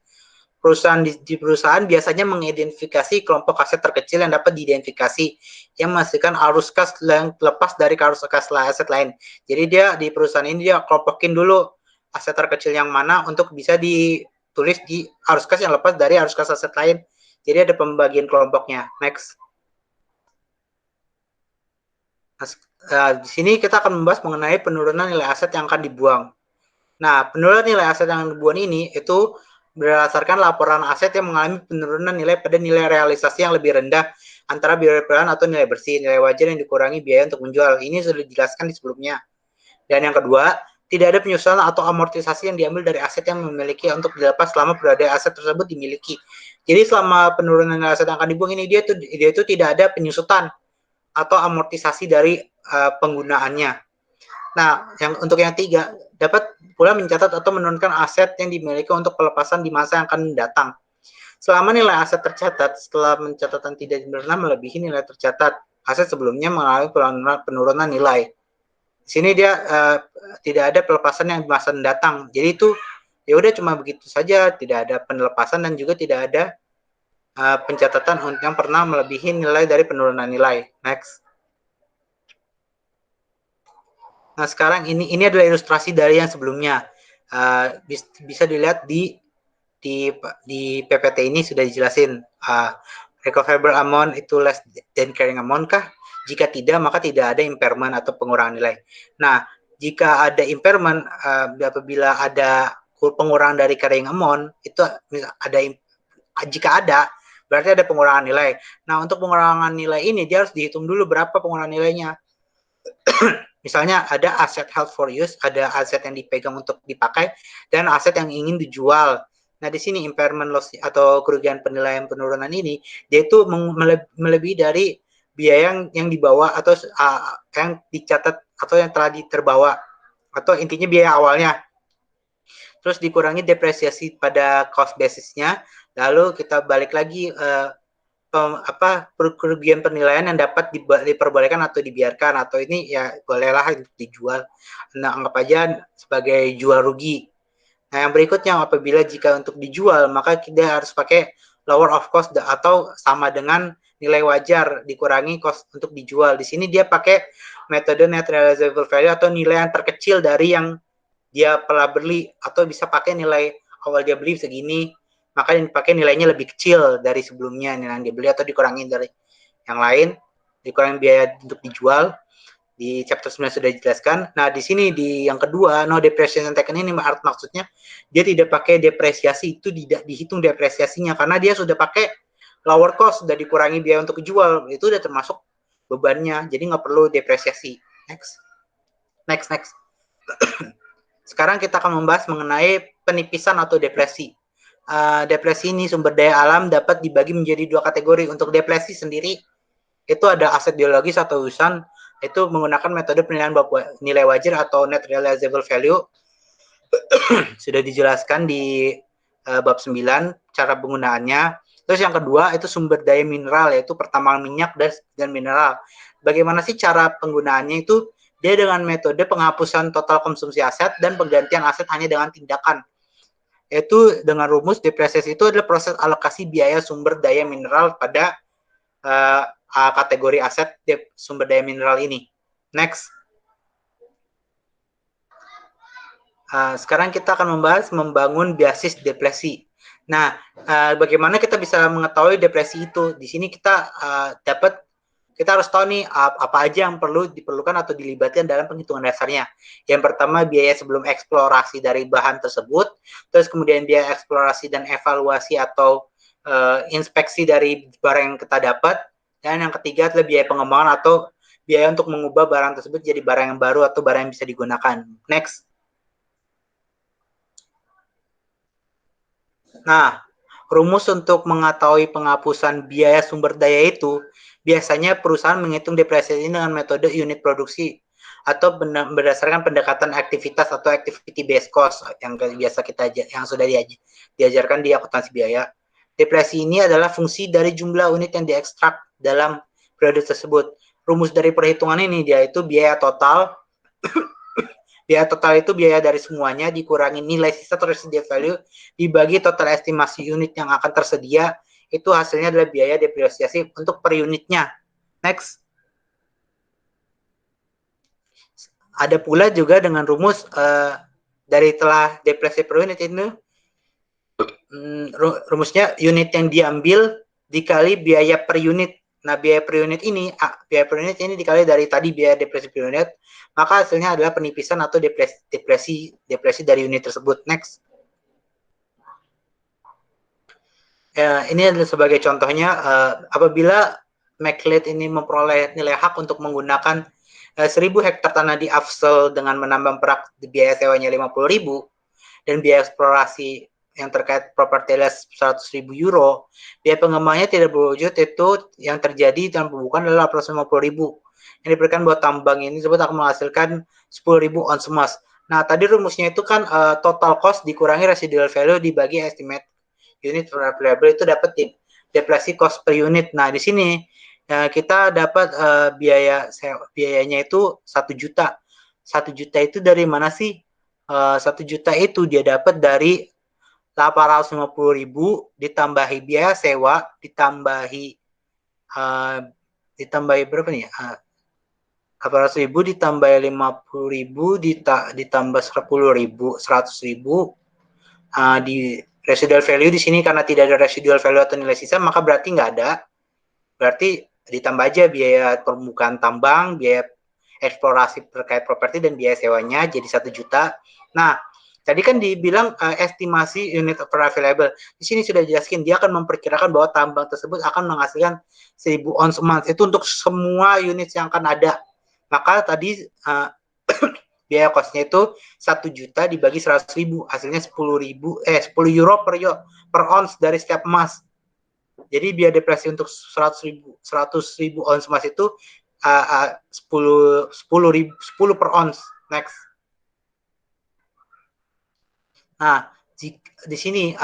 Perusahaan di perusahaan biasanya mengidentifikasi kelompok aset terkecil yang dapat diidentifikasi, yang menghasilkan arus kas yang lepas dari arus kas aset lain. Jadi dia di perusahaan ini dia kelompokin dulu aset terkecil yang mana untuk bisa ditulis di arus kas yang lepas dari arus kas aset lain. Jadi ada pembagian kelompoknya. Next. Di sini kita akan membahas mengenai penurunan nilai aset yang akan dibuang. Nah, penurunan nilai aset yang dibuang ini itu berdasarkan laporan aset yang mengalami penurunan nilai pada nilai realisasi yang lebih rendah antara biaya peran atau nilai bersih, nilai wajar yang dikurangi biaya untuk menjual. Ini sudah dijelaskan di sebelumnya. Dan yang kedua, tidak ada penyusutan atau amortisasi yang diambil dari aset yang memiliki untuk dilepas selama periode aset tersebut dimiliki. Jadi selama penurunan nilai aset yang akan dibuang ini dia itu tidak ada penyusutan atau amortisasi dari penggunaannya. Nah, untuk yang tiga, dapat pula mencatat atau menurunkan aset yang dimiliki untuk pelepasan di masa yang akan datang. Selama nilai aset tercatat, setelah pencatatan tidak pernah melebihi nilai tercatat, aset sebelumnya mengalami penurunan nilai. Di sini dia tidak ada pelepasan yang di masa mendatang. Jadi itu ya udah cuma begitu saja, tidak ada penelepasan dan juga tidak ada pencatatan yang pernah melebihi nilai dari penurunan nilai. Next. Nah, sekarang ini adalah ilustrasi dari yang sebelumnya. Bisa dilihat di PPT ini sudah dijelasin. Recoverable amount itu less than carrying amount kah? Jika tidak, maka tidak ada impairment atau pengurangan nilai. Nah, jika ada impairment, apabila ada pengurangan dari carrying amount, itu ada jika ada, berarti ada pengurangan nilai. Nah, untuk pengurangan nilai ini, dia harus dihitung dulu berapa pengurangan nilainya. Misalnya ada aset held for use, ada aset yang dipegang untuk dipakai, dan aset yang ingin dijual. Nah, di sini impairment loss atau kerugian penilaian penurunan ini, dia itu melebihi dari biaya yang dibawa atau yang dicatat atau yang telah terbawa, atau intinya biaya awalnya. Terus dikurangi depresiasi pada cost basisnya, lalu kita balik lagi kerugian penilaian yang dapat diperbolehkan atau dibiarkan, atau ini ya bolehlah dijual. Nah, anggap aja sebagai jual rugi. Nah, yang berikutnya apabila jika untuk dijual, maka kita harus pakai lower of cost atau sama dengan nilai wajar dikurangi cost untuk dijual. Di sini dia pakai metode net realizable value atau nilai yang terkecil dari yang dia telah beli, atau bisa pakai nilai awal dia beli segini, maka yang dipakai nilainya lebih kecil dari sebelumnya nilai yang dia beli, atau dikurangin dari yang lain, dikurangi biaya untuk dijual. Di chapter 9 sudah dijelaskan. Nah, di sini di yang kedua, no depreciation taken ini maksudnya dia tidak pakai depresiasi, itu tidak dihitung depresiasinya karena dia sudah pakai lower cost, sudah dikurangi biaya untuk dijual, itu udah termasuk bebannya, jadi nggak perlu depresiasi. Next. Sekarang kita akan membahas mengenai penipisan atau depresi. Depresi ini sumber daya alam dapat dibagi menjadi dua kategori. Untuk depresi sendiri, itu ada aset biologis atau urusan, itu menggunakan metode penilaian nilai wajar atau net realizable value. Sudah dijelaskan di bab 9 cara penggunaannya. Terus yang kedua itu sumber daya mineral, yaitu pertambangan minyak dan mineral. Bagaimana sih cara penggunaannya itu? Dia dengan metode penghapusan total konsumsi aset dan penggantian aset hanya dengan tindakan. Yaitu dengan rumus depresiasi itu adalah proses alokasi biaya sumber daya mineral pada kategori aset sumber daya mineral ini. Next. Sekarang kita akan membahas membangun basis depresi. Nah, bagaimana kita bisa mengetahui depresi itu? Di sini kita kita harus tahu nih apa aja yang perlu diperlukan atau dilibatkan dalam penghitungan dasarnya. Yang pertama, biaya sebelum eksplorasi dari bahan tersebut, terus kemudian biaya eksplorasi dan evaluasi atau inspeksi dari barang yang kita dapat, dan yang ketiga adalah biaya pengembangan atau biaya untuk mengubah barang tersebut jadi barang yang baru atau barang yang bisa digunakan. Next. Nah, rumus untuk mengetahui penghapusan biaya sumber daya itu, biasanya perusahaan menghitung depresiasi ini dengan metode unit produksi atau berdasarkan pendekatan aktivitas atau activity based cost yang biasa yang sudah diajarkan di akuntansi biaya. Depresi ini adalah fungsi dari jumlah unit yang diekstrak dalam periode tersebut. Rumus dari perhitungan ini yaitu biaya total. Biaya total itu biaya dari semuanya dikurangi nilai sisa atau residual value dibagi total estimasi unit yang akan tersedia, itu hasilnya adalah biaya depresiasi untuk per unitnya. Next. Ada pula juga dengan rumus dari telah depresi per unit itu, rumusnya unit yang diambil dikali biaya per unit. Nah, biaya per unit ini dikali dari tadi biaya depresi per unit, maka hasilnya adalah penipisan atau depresi dari unit tersebut. Next. Ini adalah sebagai contohnya, apabila McLeod ini memperoleh nilai hak untuk menggunakan 1.000 hektar tanah di Afsel dengan menambah perak biaya sewanya 50.000 dan biaya eksplorasi yang terkait properti 100.000 euro, biaya pengembangnya tidak berwujud, itu yang terjadi dalam pembukaan adalah 50.000 yang diberikan buat tambang ini disebut akan menghasilkan 10.000 ons emas. Nah, tadi rumusnya itu kan total cost dikurangi residual value dibagi estimate unit variable, itu dapat depresi cost per unit. Nah, di sini kita dapat biayanya itu 1 juta. 1 juta itu dari mana sih? 1 juta itu dia dapat dari 850.000 ditambahi biaya sewa, ditambahi berapa nih? 800.000 ditambah 50.000 ditambah 10.000, 100.000 di residual value di sini karena tidak ada residual value atau nilai sisa, maka berarti nggak ada. Berarti ditambah aja biaya permukaan tambang, biaya eksplorasi terkait properti dan biaya sewanya jadi 1 juta. Nah, tadi kan dibilang estimasi unit available. Di sini sudah dijelaskan dia akan memperkirakan bahwa tambang tersebut akan menghasilkan 1.000 ons emas. Itu untuk semua unit yang akan ada. Maka tadi biaya kosnya itu 1 juta dibagi 100.000, hasilnya 10 euro per ons dari setiap emas. Jadi biaya depresi untuk 100.000 ons emas itu 10 per ons. Next. Nah, di sini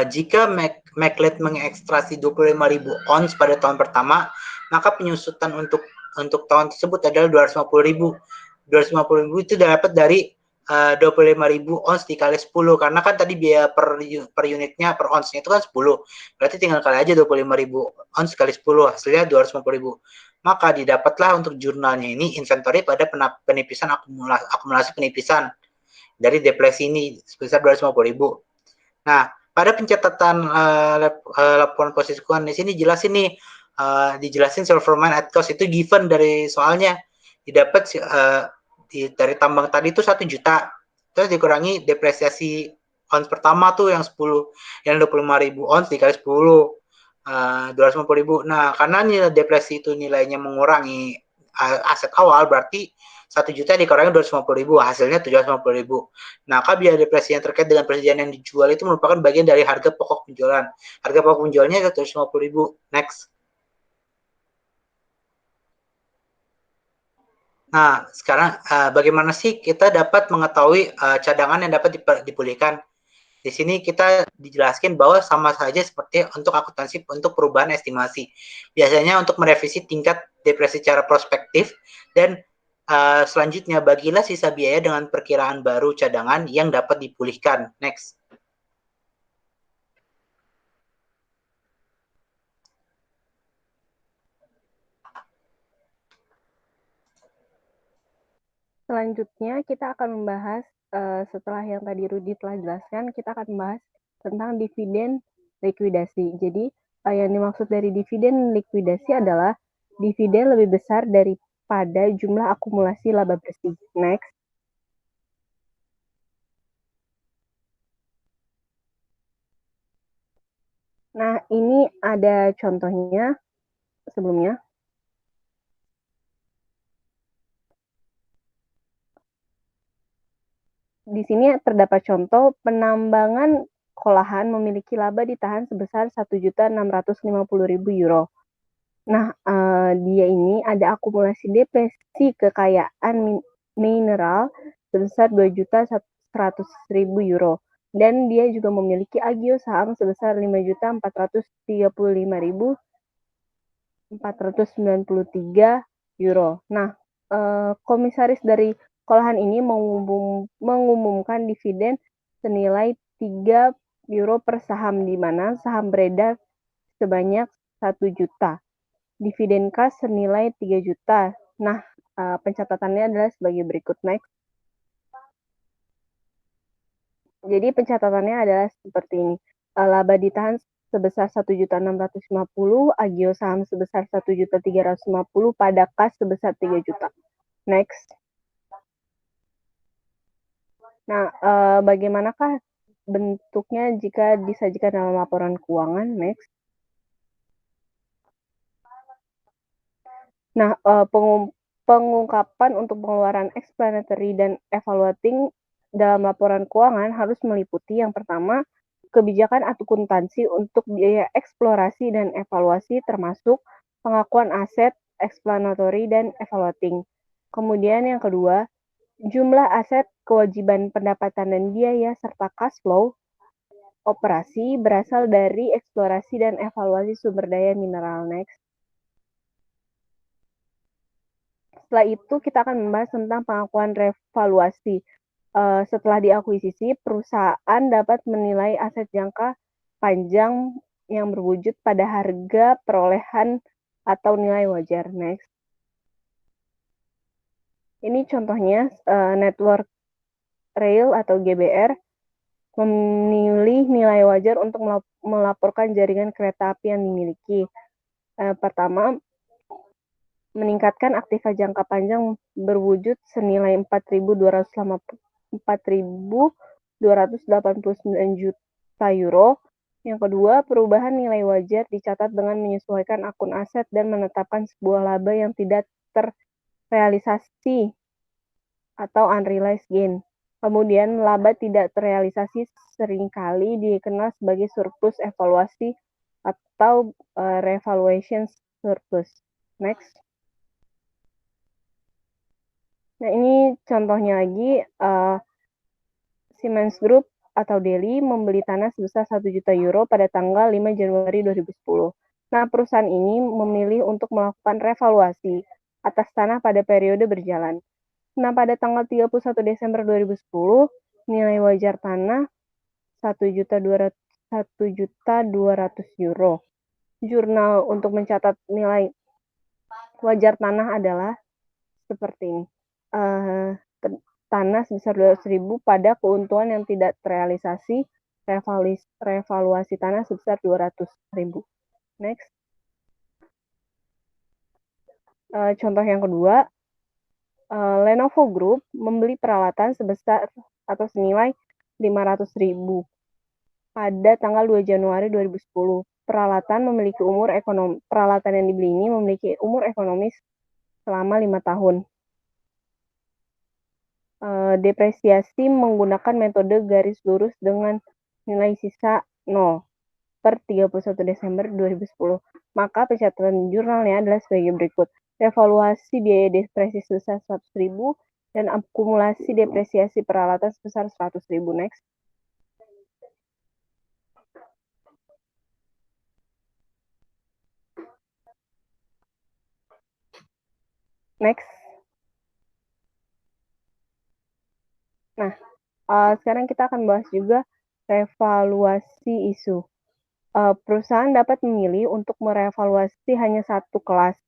jika McLeod mengekstraksi 25.000 ons pada tahun pertama, maka penyusutan untuk tahun tersebut adalah 250.000. 250.000 itu dapat dari 25.000 ons dikali 10, karena kan tadi biaya per unitnya per onsnya itu kan 10, berarti tinggal kali aja 25.000 ons kali 10, hasilnya 250.000. Maka didapatlah untuk jurnalnya ini inventory pada penipisan akumulasi penipisan dari depresi ini sebesar 250.000. Nah, pada pencatatan laporan posisi keuangan di sini jelasin nih, dijelasin silver mine at cost itu given dari soalnya didapat dari tambang tadi itu 1 juta, terus dikurangi depresiasi ons pertama tuh yang 25.000 ons dikali 10, 250.000. Nah, karena nilai depresi itu nilainya mengurangi aset awal, berarti 1 juta dikurangi 250.000, hasilnya 750.000. Nah, biaya depresi yang terkait dengan persediaan yang dijual itu merupakan bagian dari harga pokok penjualan. Harga pokok penjualnya 750.000. Next. Nah, sekarang bagaimana sih kita dapat mengetahui cadangan yang dapat dipulihkan? Di sini kita dijelaskan bahwa sama saja seperti untuk akuntansi untuk perubahan estimasi. Biasanya untuk merevisi tingkat depresi secara prospektif dan selanjutnya bagilah sisa biaya dengan perkiraan baru cadangan yang dapat dipulihkan. Next. Selanjutnya kita akan membahas setelah yang tadi Rudi telah jelaskan, kita akan membahas tentang dividen likuidasi. Jadi yang dimaksud dari dividen likuidasi adalah dividen lebih besar daripada jumlah akumulasi laba bersih. Next. Nah, ini ada contohnya sebelumnya. Di sini terdapat contoh penambangan kolahan memiliki laba ditahan sebesar 1.650.000 euro. Nah, dia ini ada akumulasi depresi kekayaan mineral sebesar 2.100.000 euro. Dan dia juga memiliki agio saham sebesar 5.435.493 euro. Nah, komisaris dari kolahan ini mengumumkan dividen senilai 3 euro per saham, di mana saham beredar sebanyak 1 juta. Dividen kas senilai 3 juta. Nah, pencatatannya adalah sebagai berikut. Next. Jadi pencatatannya adalah seperti ini. Laba ditahan sebesar 1.650, agio saham sebesar 1.350, pada kas sebesar 3 juta. Next. Nah, bagaimanakah bentuknya jika disajikan dalam laporan keuangan? Next. Nah, pengungkapan untuk pengeluaran explanatory dan evaluating dalam laporan keuangan harus meliputi yang pertama, kebijakan akuntansi untuk biaya eksplorasi dan evaluasi termasuk pengakuan aset, explanatory, dan evaluating. Kemudian yang kedua, jumlah aset, kewajiban pendapatan dan biaya, serta cash flow operasi berasal dari eksplorasi dan evaluasi sumber daya mineral. Next. Setelah itu kita akan membahas tentang pengakuan revaluasi. Setelah diakuisisi, perusahaan dapat menilai aset jangka panjang yang berwujud pada harga perolehan atau nilai wajar. Next. Ini contohnya Network Rail atau GBR memilih nilai wajar untuk melaporkan jaringan kereta api yang dimiliki. Pertama, meningkatkan aktiva jangka panjang berwujud senilai 4.289 juta euro. Yang kedua, perubahan nilai wajar dicatat dengan menyesuaikan akun aset dan menetapkan sebuah laba yang tidak terrealisasi atau unrealized gain. Kemudian, laba tidak terrealisasi seringkali dikenal sebagai surplus evaluasi atau revaluation surplus. Next. Nah, ini contohnya lagi, Siemens Group atau Delhi membeli tanah sebesar 1 juta euro pada tanggal 5 Januari 2010. Nah, perusahaan ini memilih untuk melakukan revaluasi atas tanah pada periode berjalan. Nah, pada tanggal 31 Desember 2010, nilai wajar tanah 1.200.000 euro. Jurnal untuk mencatat nilai wajar tanah adalah seperti ini. Tanah sebesar 200.000 pada keuntungan yang tidak terrealisasi revaluasi tanah sebesar 200.000. Next. Contoh yang kedua, Lenovo Group membeli peralatan sebesar atau senilai 500.000 pada tanggal 2 Januari 2010. Peralatan yang dibeli ini memiliki umur ekonomis selama 5 tahun. Depresiasi menggunakan metode garis lurus dengan nilai sisa 0 per 31 Desember 2010. Maka pencatatan jurnalnya adalah sebagai berikut. Evaluasi biaya depresiasi sebesar 100.000 dan akumulasi depresiasi peralatan sebesar 100.000. Next. Next. Nah, sekarang kita akan bahas juga revaluasi isu. Perusahaan dapat memilih untuk merevaluasi hanya satu kelas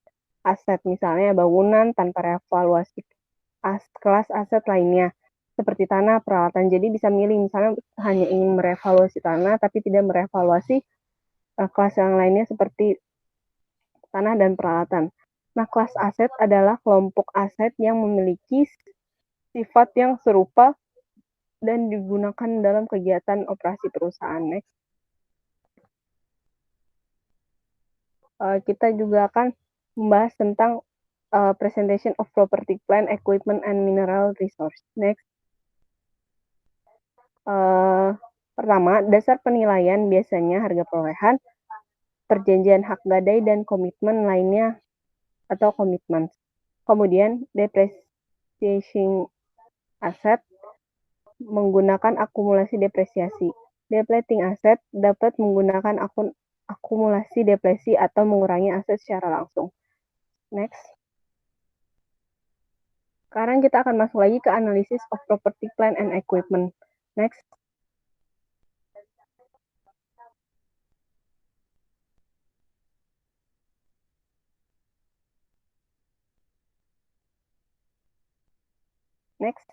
aset, misalnya bangunan, tanpa revaluasi kelas aset lainnya, seperti tanah, peralatan. Jadi bisa milih, misalnya hanya ingin merevaluasi tanah, tapi tidak merevaluasi kelas yang lainnya seperti tanah dan peralatan. Nah, kelas aset adalah kelompok aset yang memiliki sifat yang serupa dan digunakan dalam kegiatan operasi perusahaan. Next. Kita juga akan membahas tentang presentation of property, plant, equipment, and mineral resource. Next. Pertama, dasar penilaian biasanya harga perolehan, perjanjian hak gadai, dan komitmen lainnya atau komitmen. Kemudian, depreciation asset menggunakan akumulasi depresiasi. Depleting asset dapat menggunakan akumulasi depresi atau mengurangi aset secara langsung. Next. Sekarang kita akan masuk lagi ke analisis of property, plant, and equipment. Next. Next.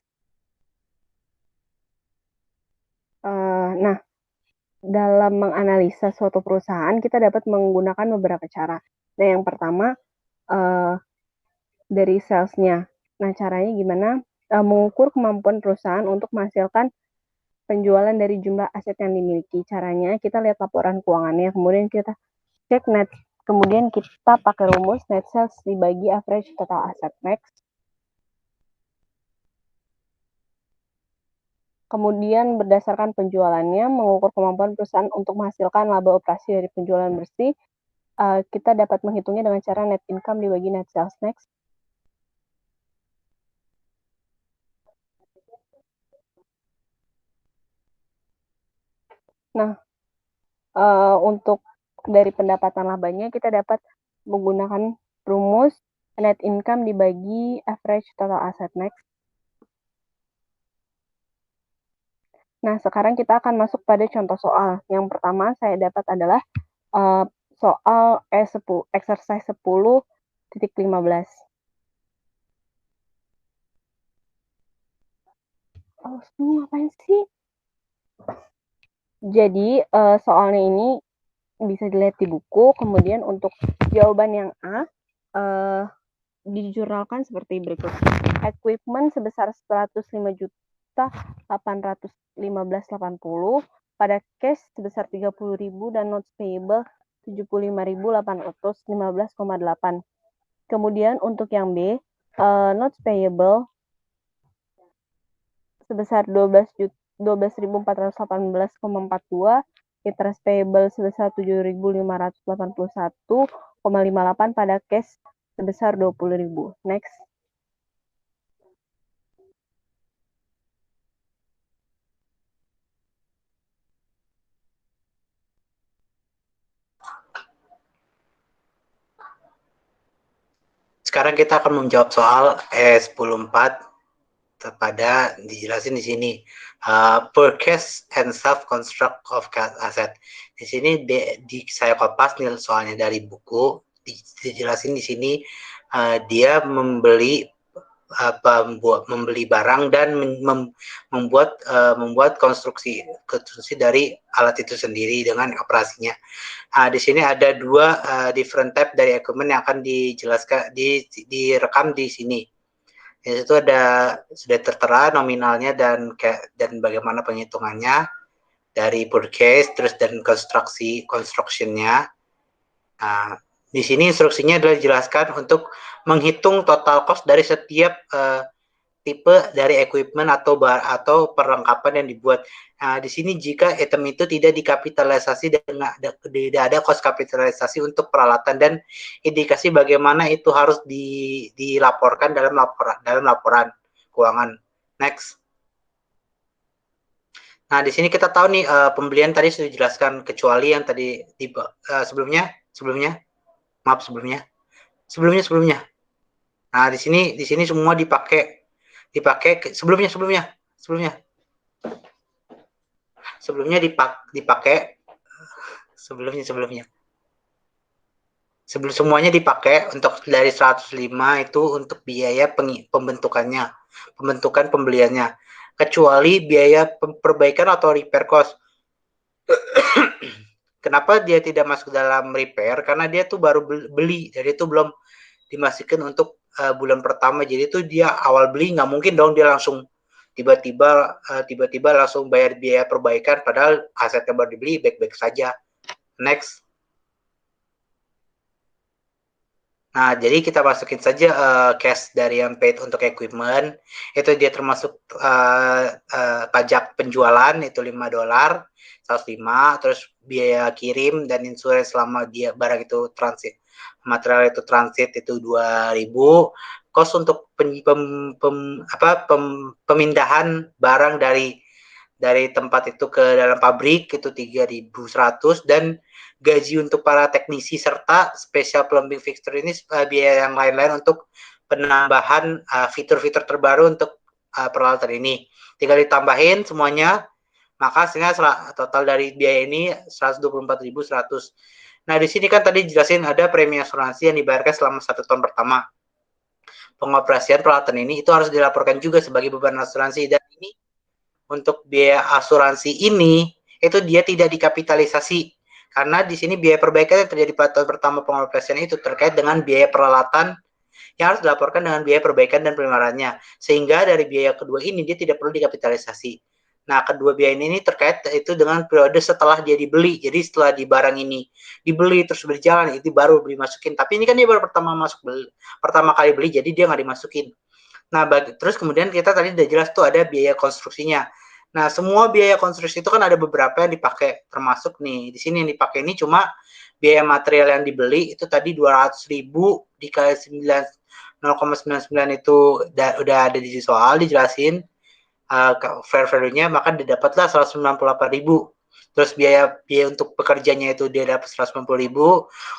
Nah, dalam menganalisa suatu perusahaan, kita dapat menggunakan beberapa cara. Nah, yang pertama, dari sales-nya. Nah, caranya gimana? Mengukur kemampuan perusahaan untuk menghasilkan penjualan dari jumlah aset yang dimiliki. Caranya, kita lihat laporan keuangannya, kemudian kita cek net, kemudian kita pakai rumus net sales dibagi average total asset. Next. Kemudian berdasarkan penjualannya, mengukur kemampuan perusahaan untuk menghasilkan laba operasi dari penjualan bersih. Kita dapat menghitungnya dengan cara net income dibagi net sales. Next. Nah, untuk dari pendapatan labanya, kita dapat menggunakan rumus net income dibagi average total asset. Next. Nah, sekarang kita akan masuk pada contoh soal. Yang pertama saya dapat adalah soal exercise 10.15. Oh, ngapain sih? Jadi, soalnya ini bisa dilihat di buku. Kemudian untuk jawaban yang A, dijurnalkan seperti berikut. Equipment sebesar 105.815.80 pada cash sebesar 30.000 dan notes payable 75.815,8. Kemudian untuk yang B, notes payable sebesar 12.418,42, interest payable sebesar 7.581,58 pada cash sebesar 20.000. Next. Sekarang kita akan menjawab soal E10.4 pada dijelasin di sini purchase and self construct of asset. Di sini saya kopas nih soalnya dari buku, dijelasin di sini dia membeli membeli barang dan membuat konstruksi dari alat itu sendiri dengan operasinya. Di sini ada dua different type dari equipment yang akan dijelaskan direkam di sini. Di situ sudah tertera nominalnya dan bagaimana penghitungannya dari purchase terus dan construction-nya. Di sini instruksinya adalah dijelaskan untuk menghitung total cost dari setiap tipe dari equipment atau perlengkapan yang dibuat. Di sini jika item itu tidak dikapitalisasi dan tidak ada cost kapitalisasi untuk peralatan dan indikasi bagaimana itu harus dilaporkan dalam laporan keuangan. Next. Nah, di sini kita tahu nih pembelian tadi sudah dijelaskan kecuali yang tadi sebelumnya. Nah, di sini semua dipakai sebelumnya semuanya dipakai untuk dari 105 itu untuk biaya pembentukan pembeliannya, kecuali biaya perbaikan atau repair cost. Kenapa dia tidak masuk dalam repair? Karena dia tuh baru beli, jadi itu belum dimasukin untuk bulan pertama. Jadi itu dia awal beli, nggak mungkin dong dia langsung tiba-tiba langsung bayar biaya perbaikan, padahal asetnya baru dibeli baik-baik saja. Next. Nah, jadi kita masukin saja cash dari yang paid untuk equipment. Itu dia termasuk pajak penjualan itu $5, 105, terus biaya kirim dan insurans selama dia barang itu transit. Material itu transit itu 2.000. Cost untuk pemindahan barang dari tempat itu ke dalam pabrik itu 3.100, dan gaji untuk para teknisi serta special plumbing fixture ini biaya yang lain-lain untuk penambahan fitur-fitur terbaru untuk peralatan ini. Tinggal ditambahin semuanya, maka hasilnya total dari biaya ini 124.100. Nah, di sini kan tadi jelasin ada premi asuransi yang dibayarkan selama 1 tahun pertama. Pengoperasian peralatan ini itu harus dilaporkan juga sebagai beban asuransi, dan ini untuk biaya asuransi ini itu dia tidak dikapitalisasi. Karena di sini biaya perbaikan yang terjadi pada tahun pertama pengoperasian itu terkait dengan biaya peralatan yang harus dilaporkan dengan biaya perbaikan dan peliharaannya. Sehingga dari biaya kedua ini dia tidak perlu dikapitalisasi. Nah, kedua biaya ini terkait itu dengan periode setelah dia dibeli. Jadi setelah di barang ini dibeli terus berjalan, itu baru dimasukin. Tapi ini kan dia baru pertama kali beli, jadi dia nggak dimasukin. Nah, terus kemudian kita tadi udah jelas tuh ada biaya konstruksinya. Nah, semua biaya konstruksi itu kan ada beberapa yang dipakai, termasuk nih di sini yang dipakai ini cuma biaya material yang dibeli itu tadi 200.000 dikali 0,99 itu udah ada di soal dijelasin fair value-nya, maka didapatlah 198.000. Terus biaya untuk pekerjanya itu dia dapat 190.000.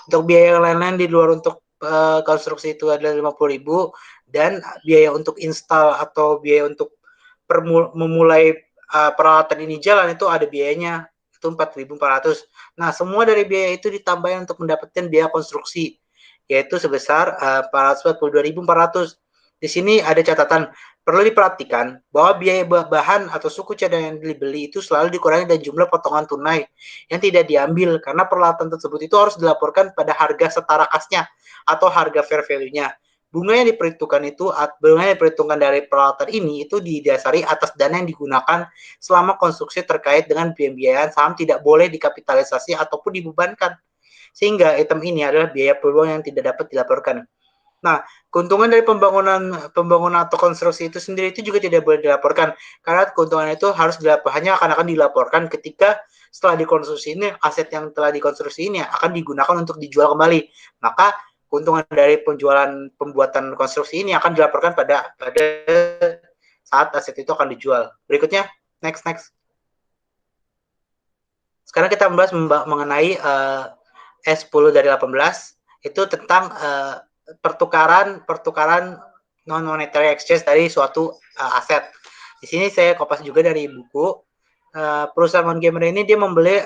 Untuk biaya yang lain-lain di luar untuk konstruksi itu adalah 50.000, dan biaya untuk install atau biaya untuk memulai peralatan ini jalan itu ada biayanya, itu 4.400. Nah, semua dari biaya itu ditambahkan untuk mendapatkan biaya konstruksi, yaitu sebesar 442.400. Di sini ada catatan, perlu diperhatikan bahwa biaya bahan atau suku cadang yang dibeli itu selalu dikurangi dari jumlah potongan tunai yang tidak diambil, karena peralatan tersebut itu harus dilaporkan pada harga setara kasnya atau harga fair value-nya. Bunga yang diperhitungkan dari peralatan ini itu didasari atas dana yang digunakan selama konstruksi terkait dengan pembiayaan saham, tidak boleh dikapitalisasi ataupun dibebankan. Sehingga item ini adalah biaya peluang yang tidak dapat dilaporkan. Nah, keuntungan dari pembangunan atau konstruksi itu sendiri itu juga tidak boleh dilaporkan, karena keuntungan itu harus hanya akan dilaporkan ketika setelah dikonstruksi ini aset yang telah dikonstruksi ini akan digunakan untuk dijual kembali. Maka keuntungan dari pembuatan konstruksi ini akan dilaporkan pada saat aset itu akan dijual. Berikutnya, next. Sekarang kita membahas mengenai S10 dari 18, itu tentang pertukaran non monetary exchange dari suatu aset. Di sini saya kopas juga dari buku. Perusahaan Montgomery ini dia membeli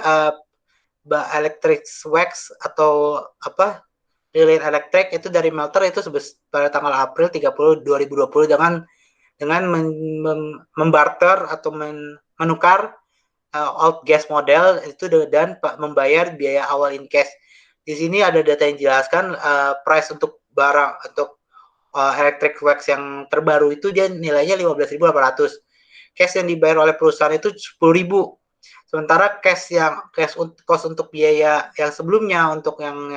electric wax atau relate elektrik itu dari melter itu pada tanggal April 30 2020 dengan membarter atau menukar old gas model itu dan membayar biaya awal in cash. Di sini ada data yang jelaskan price untuk barang untuk electric wax yang terbaru itu dia nilainya 15.800. Cash yang dibayar oleh perusahaan itu 10.000. Sementara cash cost untuk biaya yang sebelumnya untuk yang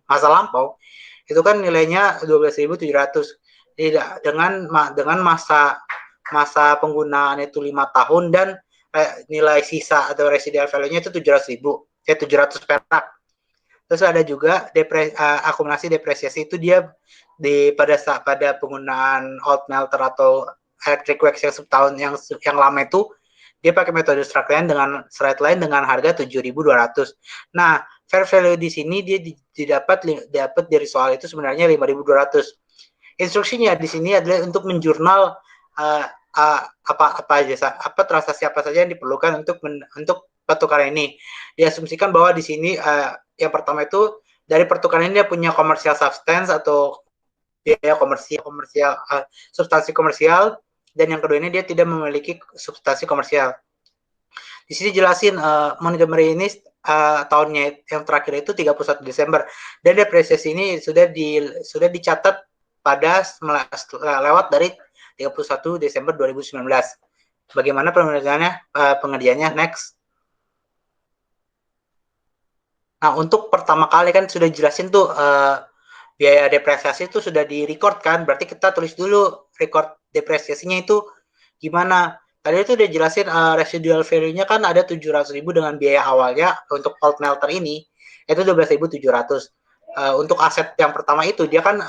masa lampau itu kan nilainya 12.700. Dengan masa penggunaan itu 5 tahun dan nilai sisa atau residual value-nya itu 700 perak. Terus ada juga akumulasi depresiasi itu dia pada penggunaan old melter atau electric wax yang setahun yang lama itu dia pakai metode straight line dengan harga 7.200. Nah, fair value di sini dia didapat dari soal itu sebenarnya 5.200. Instruksinya di sini adalah untuk menjurnal transaksi apa saja yang diperlukan untuk pertukaran ini. Diasumsikan bahwa di sini yang pertama itu dari pertukaran ini dia punya commercial substance atau biaya komersial substansi komersial, dan yang kedua ini dia tidak memiliki substansi komersial. Di sini jelasin Montgomery ini tahunnya yang terakhir itu 31 Desember dan depresiasi ini sudah dicatat pada lewat dari 31 Desember 2019. Bagaimana pengerjaannya? Next. Nah, untuk pertama kali kan sudah jelasin tuh biaya depresiasi itu sudah di-record kan, berarti kita tulis dulu record depresiasinya itu gimana. Tadi itu udah jelasin residual value-nya kan ada 700.000 dengan biaya awalnya untuk old melter ini itu 12.700. Untuk aset yang pertama itu dia kan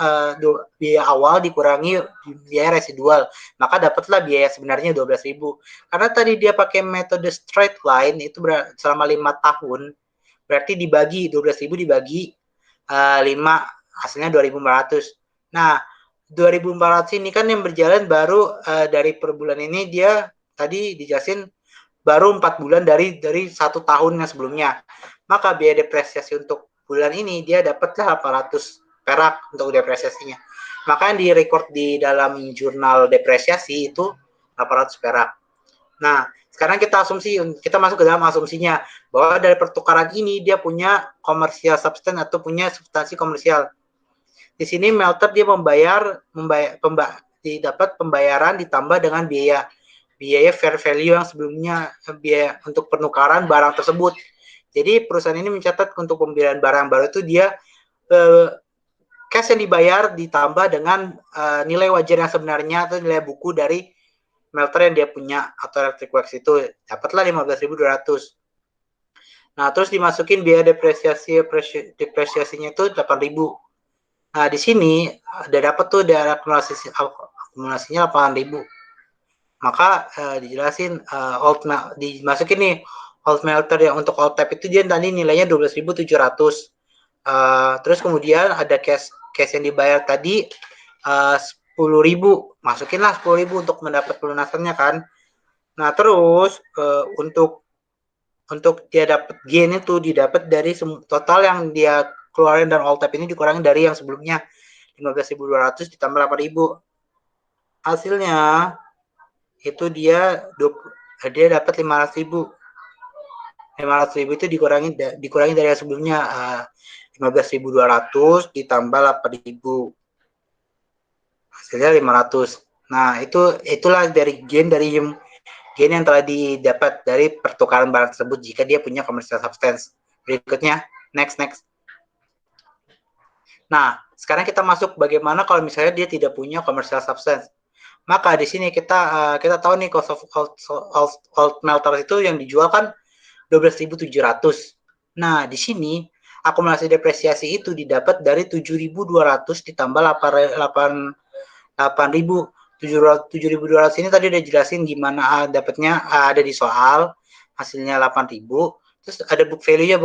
biaya awal dikurangi biaya residual, maka dapatlah biaya sebenarnya 12.000. Karena tadi dia pakai metode straight line itu selama 5 tahun, berarti dibagi 12.000 dibagi 5 hasilnya 2.400. Nah, 2.400 ini kan yang berjalan baru dari per bulan ini dia tadi dijelasin baru 4 bulan dari 1 tahun yang sebelumnya. Maka biaya depresiasi untuk bulan ini dia dapatlah 800 perak untuk depresiasinya. Maka yang direcord di dalam jurnal depresiasi itu 800 perak. Nah, sekarang kita masuk ke dalam asumsinya bahwa dari pertukaran ini dia punya komersial substance atau punya substansi komersial. Di sini melter dia didapat pembayaran ditambah dengan biaya fair value yang sebelumnya, biaya untuk penukaran barang tersebut. Jadi perusahaan ini mencatat untuk pembelian barang baru itu dia cash yang dibayar ditambah dengan nilai wajar yang sebenarnya atau nilai buku dari melter yang dia punya atau electric wax itu, dapatlah 15.200. Nah, terus dimasukin biaya depresiasinya itu 8.000. Nah, di sini udah dapat tuh dari akumulasinya 8.000. Maka dijelasin dimasukin nih old melter yang untuk old type itu dia tadi nilainya 12.700. Terus kemudian ada cash yang dibayar tadi 10.000, masukinlah 10.000 untuk mendapat pelunasannya kan. Nah, terus untuk dia dapat gain itu didapat dari total yang dia keluarin dan old type ini dikurangi dari yang sebelumnya 15.200 ditambah 8.000. Hasilnya itu dia dapat 500.000. 500.000 itu dikurangi dari yang sebelumnya 15.200 ditambah 8.000. Hasilnya 500. Nah, itulah dari gain yang telah didapat dari pertukaran barang tersebut jika dia punya commercial substance. Berikutnya, next. Nah, sekarang kita masuk bagaimana kalau misalnya dia tidak punya commercial substance. Maka di sini kita tahu nih cost of old melter itu yang dijual kan 12.700. Nah, di sini akumulasi depresiasi itu didapat dari 7.200 ditambah 8.000. 7.200 ini tadi udah jelasin gimana dapatnya, ada di soal hasilnya 8.000. Terus ada book value-nya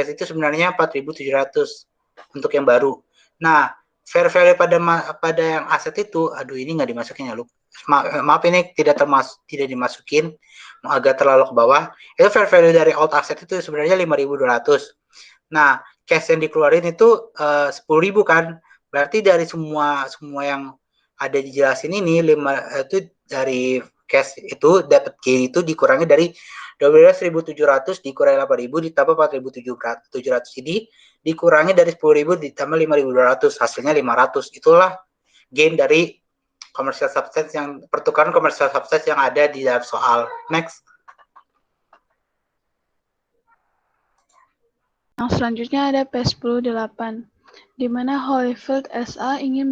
itu sebenarnya 4.700 untuk yang baru. Nah, fair value pada yang aset itu, aduh ini nggak dimasukin ya, Lu. Maaf ini tidak dimasukin, agak terlalu ke bawah. Itu fair value dari old asset itu sebenarnya 5.200. Nah, cash yang dikeluarin itu 10.000 kan. Berarti dari semua yang ada dijelasin ini itu dari cash itu dapat gain itu dikurangi dari 12.700 dikurangi 8.000 ditambah 4.700 ini dikurangi dari 10.000 ditambah 5.200 hasilnya 500. Itulah gain dari commercial substance yang pertukaran commercial substance yang ada di dalam soal. Next. Yang selanjutnya ada P10-8, di mana Holyfield SA ingin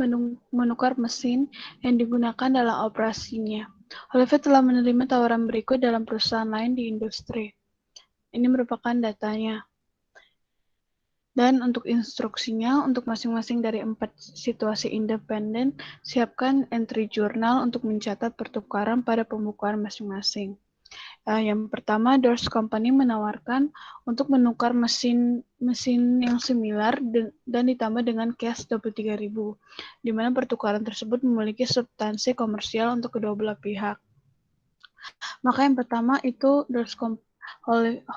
menukar mesin yang digunakan dalam operasinya. Holyfield telah menerima tawaran berikut dalam perusahaan lain di industri. Ini merupakan datanya. Dan untuk instruksinya, untuk masing-masing dari 4 situasi independen, siapkan entry jurnal untuk mencatat pertukaran pada pembukuan masing-masing. Yang pertama, Doors Company menawarkan untuk menukar mesin yang similar dan ditambah dengan cash 23.000, di mana pertukaran tersebut memiliki substansi komersial untuk kedua belah pihak. Maka yang pertama itu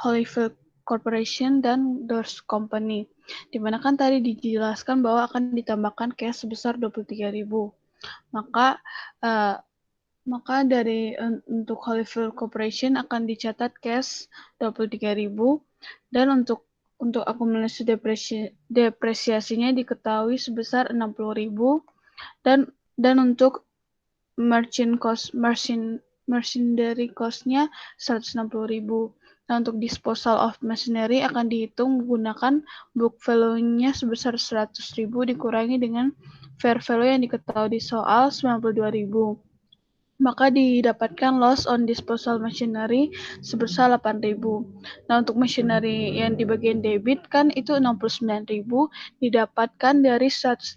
Holyfield Corporation dan Doors Company, di mana kan tadi dijelaskan bahwa akan ditambahkan cash sebesar 23.000. Maka dari untuk Holyfield Corporation akan dicatat cash 23.000 dan untuk akumulasi depresiasinya diketahui sebesar 60.000 dan untuk machinery cost-nya 160.000. Nah, untuk disposal of machinery akan dihitung menggunakan book value-nya sebesar 100.000 dikurangi dengan fair value yang diketahui di soal 92.000. Maka didapatkan loss on disposal machinery sebesar 8.000. Nah, untuk machinery yang di bagian debit kan itu 69.000 didapatkan dari 160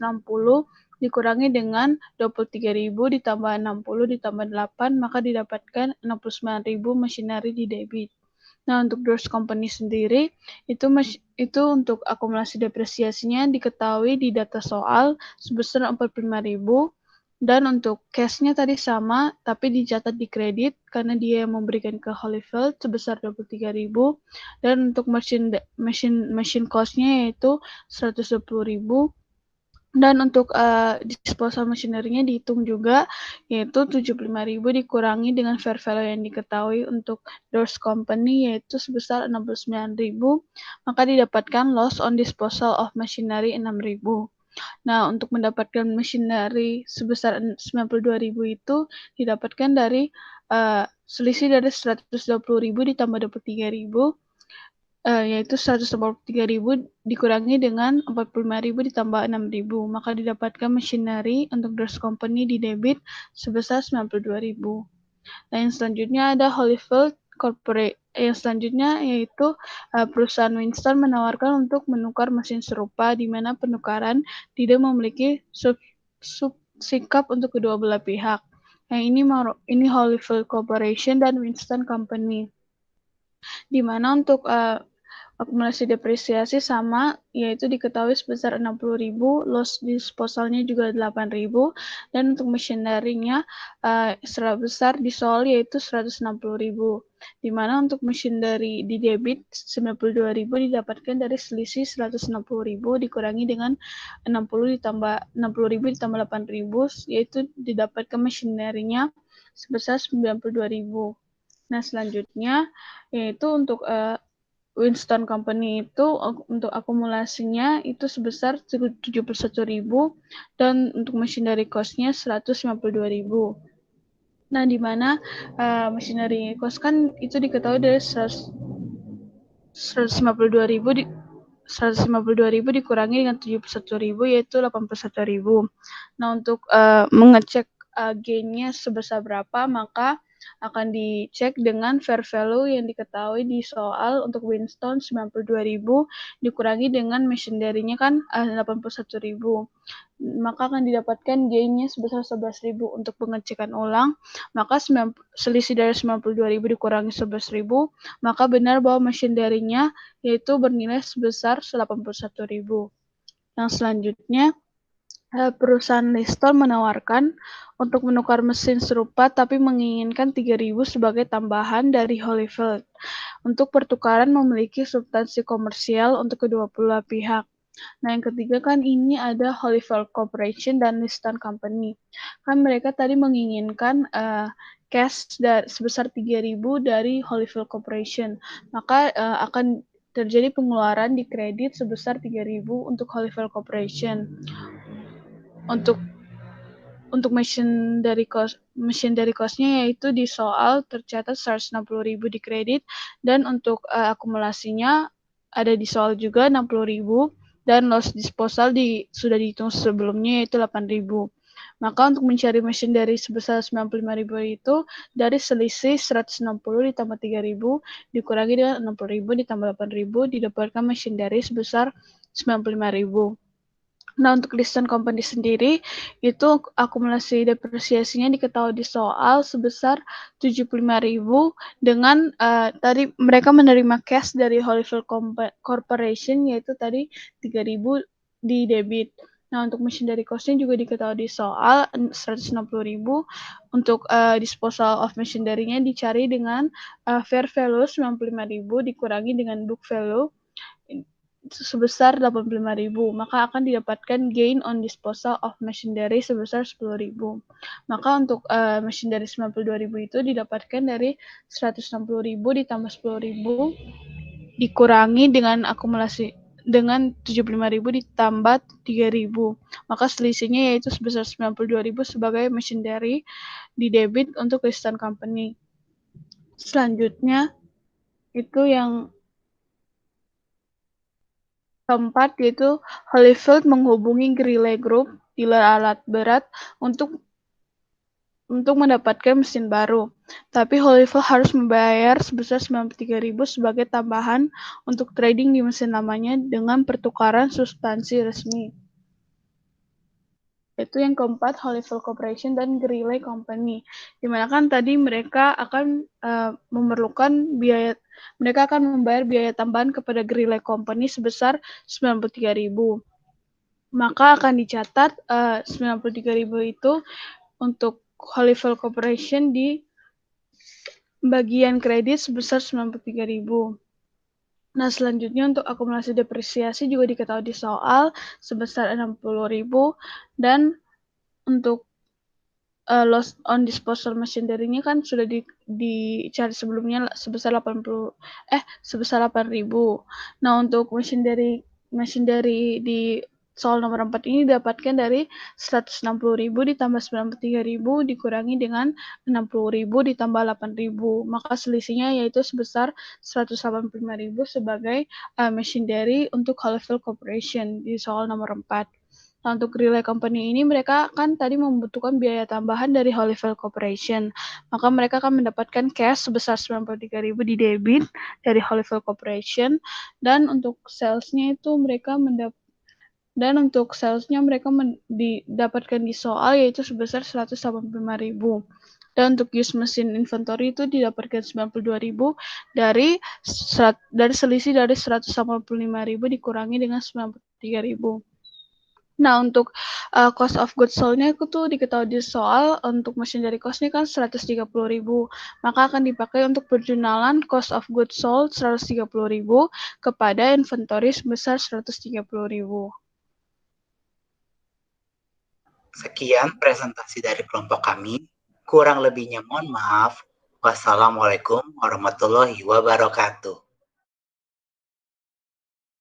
dikurangi dengan 23.000 ditambah 60 ditambah 8, maka didapatkan 69.000 machinery di debit. Nah, untuk Doors Company sendiri itu untuk akumulasi depresiasinya diketahui di data soal sebesar 45.000. Dan untuk cash-nya tadi sama, tapi dicatat di kredit karena dia memberikan ke Holyfield sebesar 23.000. Dan untuk machine cost-nya yaitu 120.000. Dan untuk disposal machinery-nya dihitung juga, yaitu 75.000 dikurangi dengan fair value yang diketahui untuk Doors Company, yaitu sebesar 69.000, maka didapatkan loss on disposal of machinery 6.000. Nah, untuk mendapatkan machinery sebesar 92.000 itu didapatkan dari selisih dari 120.000 ditambah 23.000, yaitu 183.000 dikurangi dengan 45.000 ditambah 6.000, maka didapatkan machinery untuk Doors Company di debit sebesar 92.000. Nah, yang selanjutnya ada Holyfield Corporate. Yang selanjutnya yaitu perusahaan Winston menawarkan untuk menukar mesin serupa, di mana penukaran tidak memiliki sikap untuk kedua belah pihak. Nah, ini Holyfield Corporation dan Winston Company, di mana untuk akumulasi depresiasi sama, yaitu diketahui sebesar 60.000, loss disposalnya juga 8.000, dan untuk machinery-nya sebesar di soal yaitu 160.000, di mana untuk machinery di debit 92.000 didapatkan dari selisih 160.000 dikurangi dengan 60.000 ditambah 8.000, yaitu didapatkan machinery-nya sebesar 92.000. Nah, selanjutnya yaitu untuk Winston Company itu untuk akumulasinya itu sebesar 71.000 dan untuk machinery cost-nya 152.000. Nah, di mana machinery cost kan itu diketahui dari 152.000 dikurangi dengan 71.000 yaitu 81.000. Nah, untuk mengecek gain-nya sebesar berapa, maka akan dicek dengan fair value yang diketahui di soal untuk Winston 92.000 dikurangi dengan machinery-nya kan 81.000. Maka akan didapatkan gain-nya sebesar 11.000. Untuk pengecekan ulang, maka selisih dari 92.000 dikurangi 11.000, maka benar bahwa machinery-nya yaitu bernilai sebesar 81.000. Yang selanjutnya Perusahaan Liston menawarkan untuk menukar mesin serupa tapi menginginkan 3.000 sebagai tambahan dari Holyfield untuk pertukaran memiliki substansi komersial untuk kedua belah pihak. Nah, yang ketiga kan ini ada Holyfield Corporation dan Liston Company. Kan mereka tadi menginginkan cash sebesar 3.000 dari Holyfield Corporation. Maka akan terjadi pengeluaran di kredit sebesar 3.000 untuk Holyfield Corporation. Untuk machine dari cost-nya yaitu di soal tercatat 160.000 di kredit, dan untuk akumulasinya ada di soal juga 60.000, dan loss disposal sudah dihitung sebelumnya yaitu 8.000. Maka untuk mencari mesin dari sebesar 95.000 itu dari selisih 160 ditambah 3.000 dikurangi dengan 60.000 ditambah 8.000 didapatkan mesin dari sebesar 95.000. Nah, untuk Liston Company sendiri, itu akumulasi depresiasinya diketahui di soal sebesar 75.000 dengan tadi mereka menerima cash dari Holyfield Corporation, yaitu tadi 3.000 di debit. Nah, untuk mesin dari cost-nya juga diketahui di soal 160.000. Untuk disposal of machinery-nya dicari dengan fair value 95.000 dikurangi dengan book value sebesar 85.000, maka akan didapatkan gain on disposal of machinery sebesar 10.000. Maka untuk machinery 92.000 itu didapatkan dari 160.000 ditambah 10.000 dikurangi dengan akumulasi dengan 75.000 ditambah 3.000. Maka selisihnya yaitu sebesar 92.000 sebagai machinery di debit untuk Liston Company. Selanjutnya itu yang keempat yaitu Holyfield menghubungi Greeley Group, dealer alat berat, untuk mendapatkan mesin baru. Tapi Holyfield harus membayar sebesar 93.000 sebagai tambahan untuk trading di mesin lamanya dengan pertukaran substansi resmi. Itu yang keempat, Holyfield Corporation dan Greeley Company. Dimana kan tadi mereka akan memerlukan biaya, mereka akan membayar biaya tambahan kepada Greeley Company sebesar 93.000. Maka akan dicatat 93.000 itu untuk Holyfield Corporation di bagian kredit sebesar 93.000. Nah, selanjutnya untuk akumulasi depresiasi juga diketahui di soal sebesar 60.000, dan untuk loss on disposal machinery-nya kan sudah dicari sebelumnya sebesar 8.000. Nah, untuk machinery di soal nomor 4 ini didapatkan dari 160.000 ditambah 93.000 dikurangi dengan 60.000 ditambah 8.000. Maka selisihnya yaitu sebesar 185.000 sebagai machinery untuk Holyfield Corporation di soal nomor 4. Nah, untuk Greeley Company ini mereka kan tadi membutuhkan biaya tambahan dari Holyfield Corporation. Maka mereka akan mendapatkan cash sebesar 93.000 di debit dari Holyfield Corporation, dan untuk sales-nya itu mereka didapatkan di soal yaitu sebesar 185.000. Dan untuk use mesin inventory itu didapatkan 92.000 dari selisih dari 185.000 dikurangi dengan 93.000. Nah, untuk cost of goods sold-nya itu tuh diketahui di soal untuk machinery cost-nya kan 130.000. Maka akan dipakai untuk perjunalan cost of goods sold 130.000 kepada inventory sebesar 130.000. Sekian presentasi dari kelompok kami. Kurang lebihnya mohon maaf. Wassalamualaikum warahmatullahi wabarakatuh.